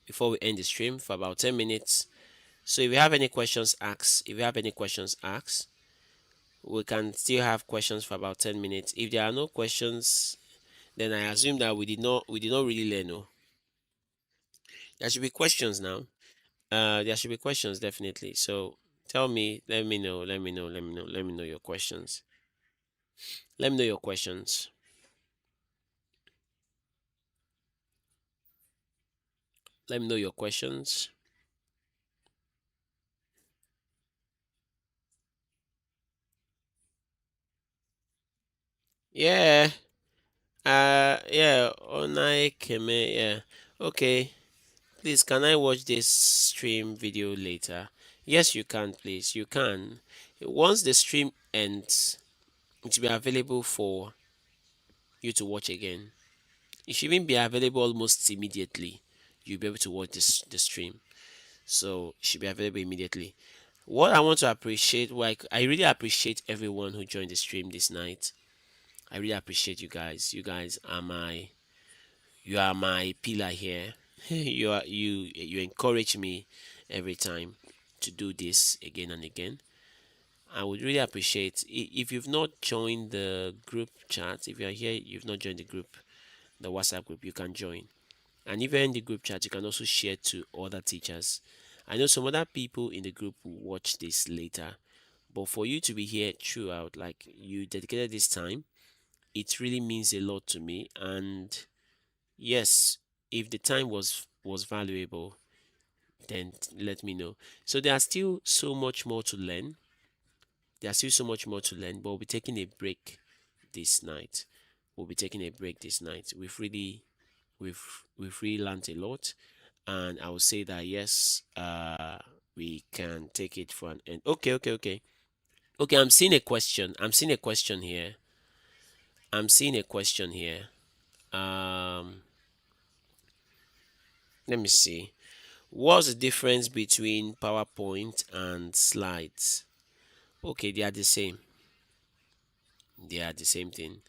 before we end the stream. For about 10 minutes. So if you have any questions, ask. If you have any questions, ask. We can still have questions for about 10 minutes. If there are no questions, then I assume that we did not really learn. No, there should be questions now. There should be questions definitely. So tell me, let me know, let me know, let me know, let me know your questions. Let me know your questions. Let me know your questions. Yeah. Yeah. Onai Keme. Yeah. Okay. Please, can I watch this stream video later? Yes, you can. Please, you can. Once the stream ends, it will be available for you to watch again. It should even be available almost immediately. You'll be able to watch the stream. So it should be available immediately. What I want to appreciate, like I really appreciate everyone who joined the stream this night. I really appreciate you guys. You are my pillar here. You encourage me every time to do this again and again. I would really appreciate if you've not joined the group chat. If you're here, you've not joined the group, the WhatsApp group, you can join. And if you're in the group chat, you can also share to other teachers. I know some other people in the group will watch this later, but for you to be here throughout, like you dedicated this time, it really means a lot to me. And yes, if the time was valuable, then let me know. So there are still so much more to learn. There's still so much more to learn, but we'll be taking a break this night. We'll be taking a break this night. We've we've really learned a lot, and I would say that yes, we can take it for an end. Okay. I'm seeing a question. I'm seeing a question here. I'm seeing a question here. Um, Let me see. What's the difference between PowerPoint and slides? Okay, they are the same. They are the same thing.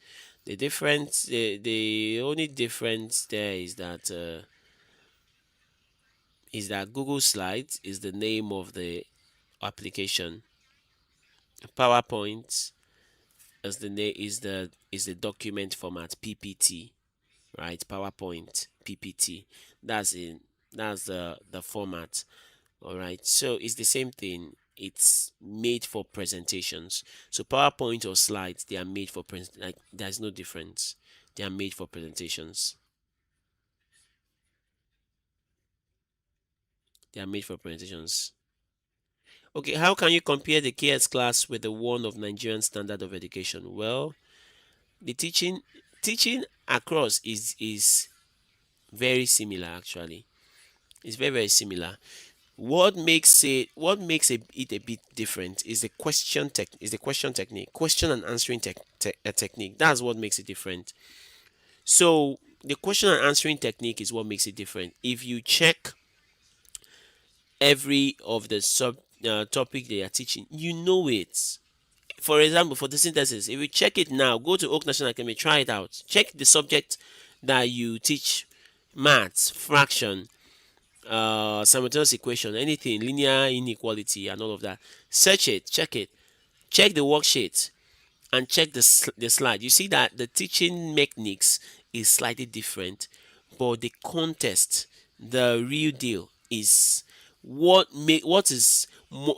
The only difference there is that Google Slides is the name of the application. PowerPoint is the document format PPT, right? PowerPoint PPT. That's in that's the format. All right. So it's the same thing. It's made for presentations. So PowerPoint or slides, they are made for like there's no difference. They are made for presentations. They are made for presentations. Okay, how can you compare the KS class with the one of Nigerian standard of education? Well, the teaching across is very similar actually. It's very similar. What makes it a bit different is the question technique, question and answering technique. That's what makes it different. So the question and answering technique is what makes it different. If you check every of the sub topic they are teaching, you know it. For example, for the synthesis, if you check it now, go to Oak National Academy, try it out. Check the subject that you teach: maths, fraction, simultaneous equation, anything, linear inequality, and all of that. Search it, check the worksheet, and check the slide. You see that the teaching mechanics is slightly different, but the context, the real deal, is what is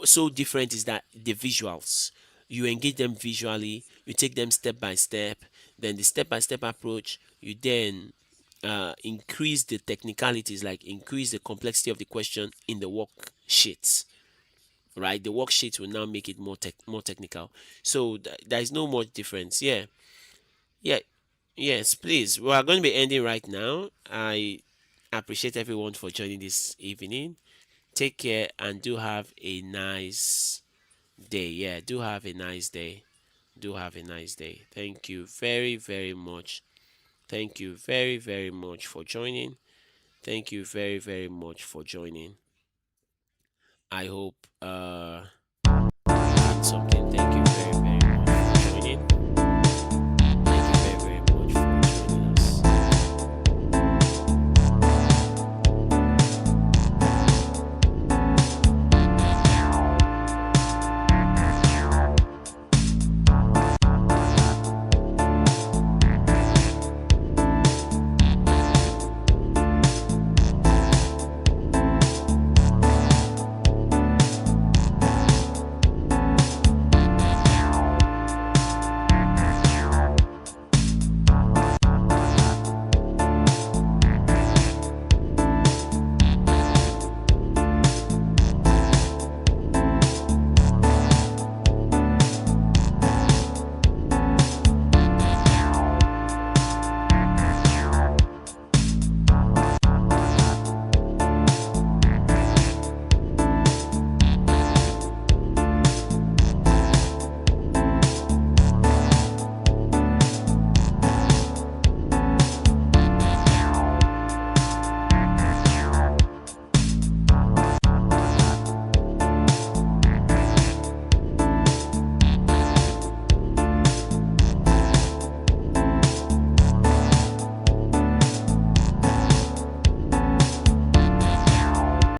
so different is that the visuals. You engage them visually, you take them step by step, then the step by step approach, you then increase the technicalities, like increase the complexity of the question in the worksheets, right? The worksheets will now make it more technical. So there is no much difference. Yeah, yes, please. We are going to be ending right now. I appreciate everyone for joining this evening. Take care and do have a nice day. Yeah, do have a nice day. Do have a nice day. Thank you very, very much. Thank you very, very much for joining. Thank you very, very much for joining. I hope you learned something. Thank you.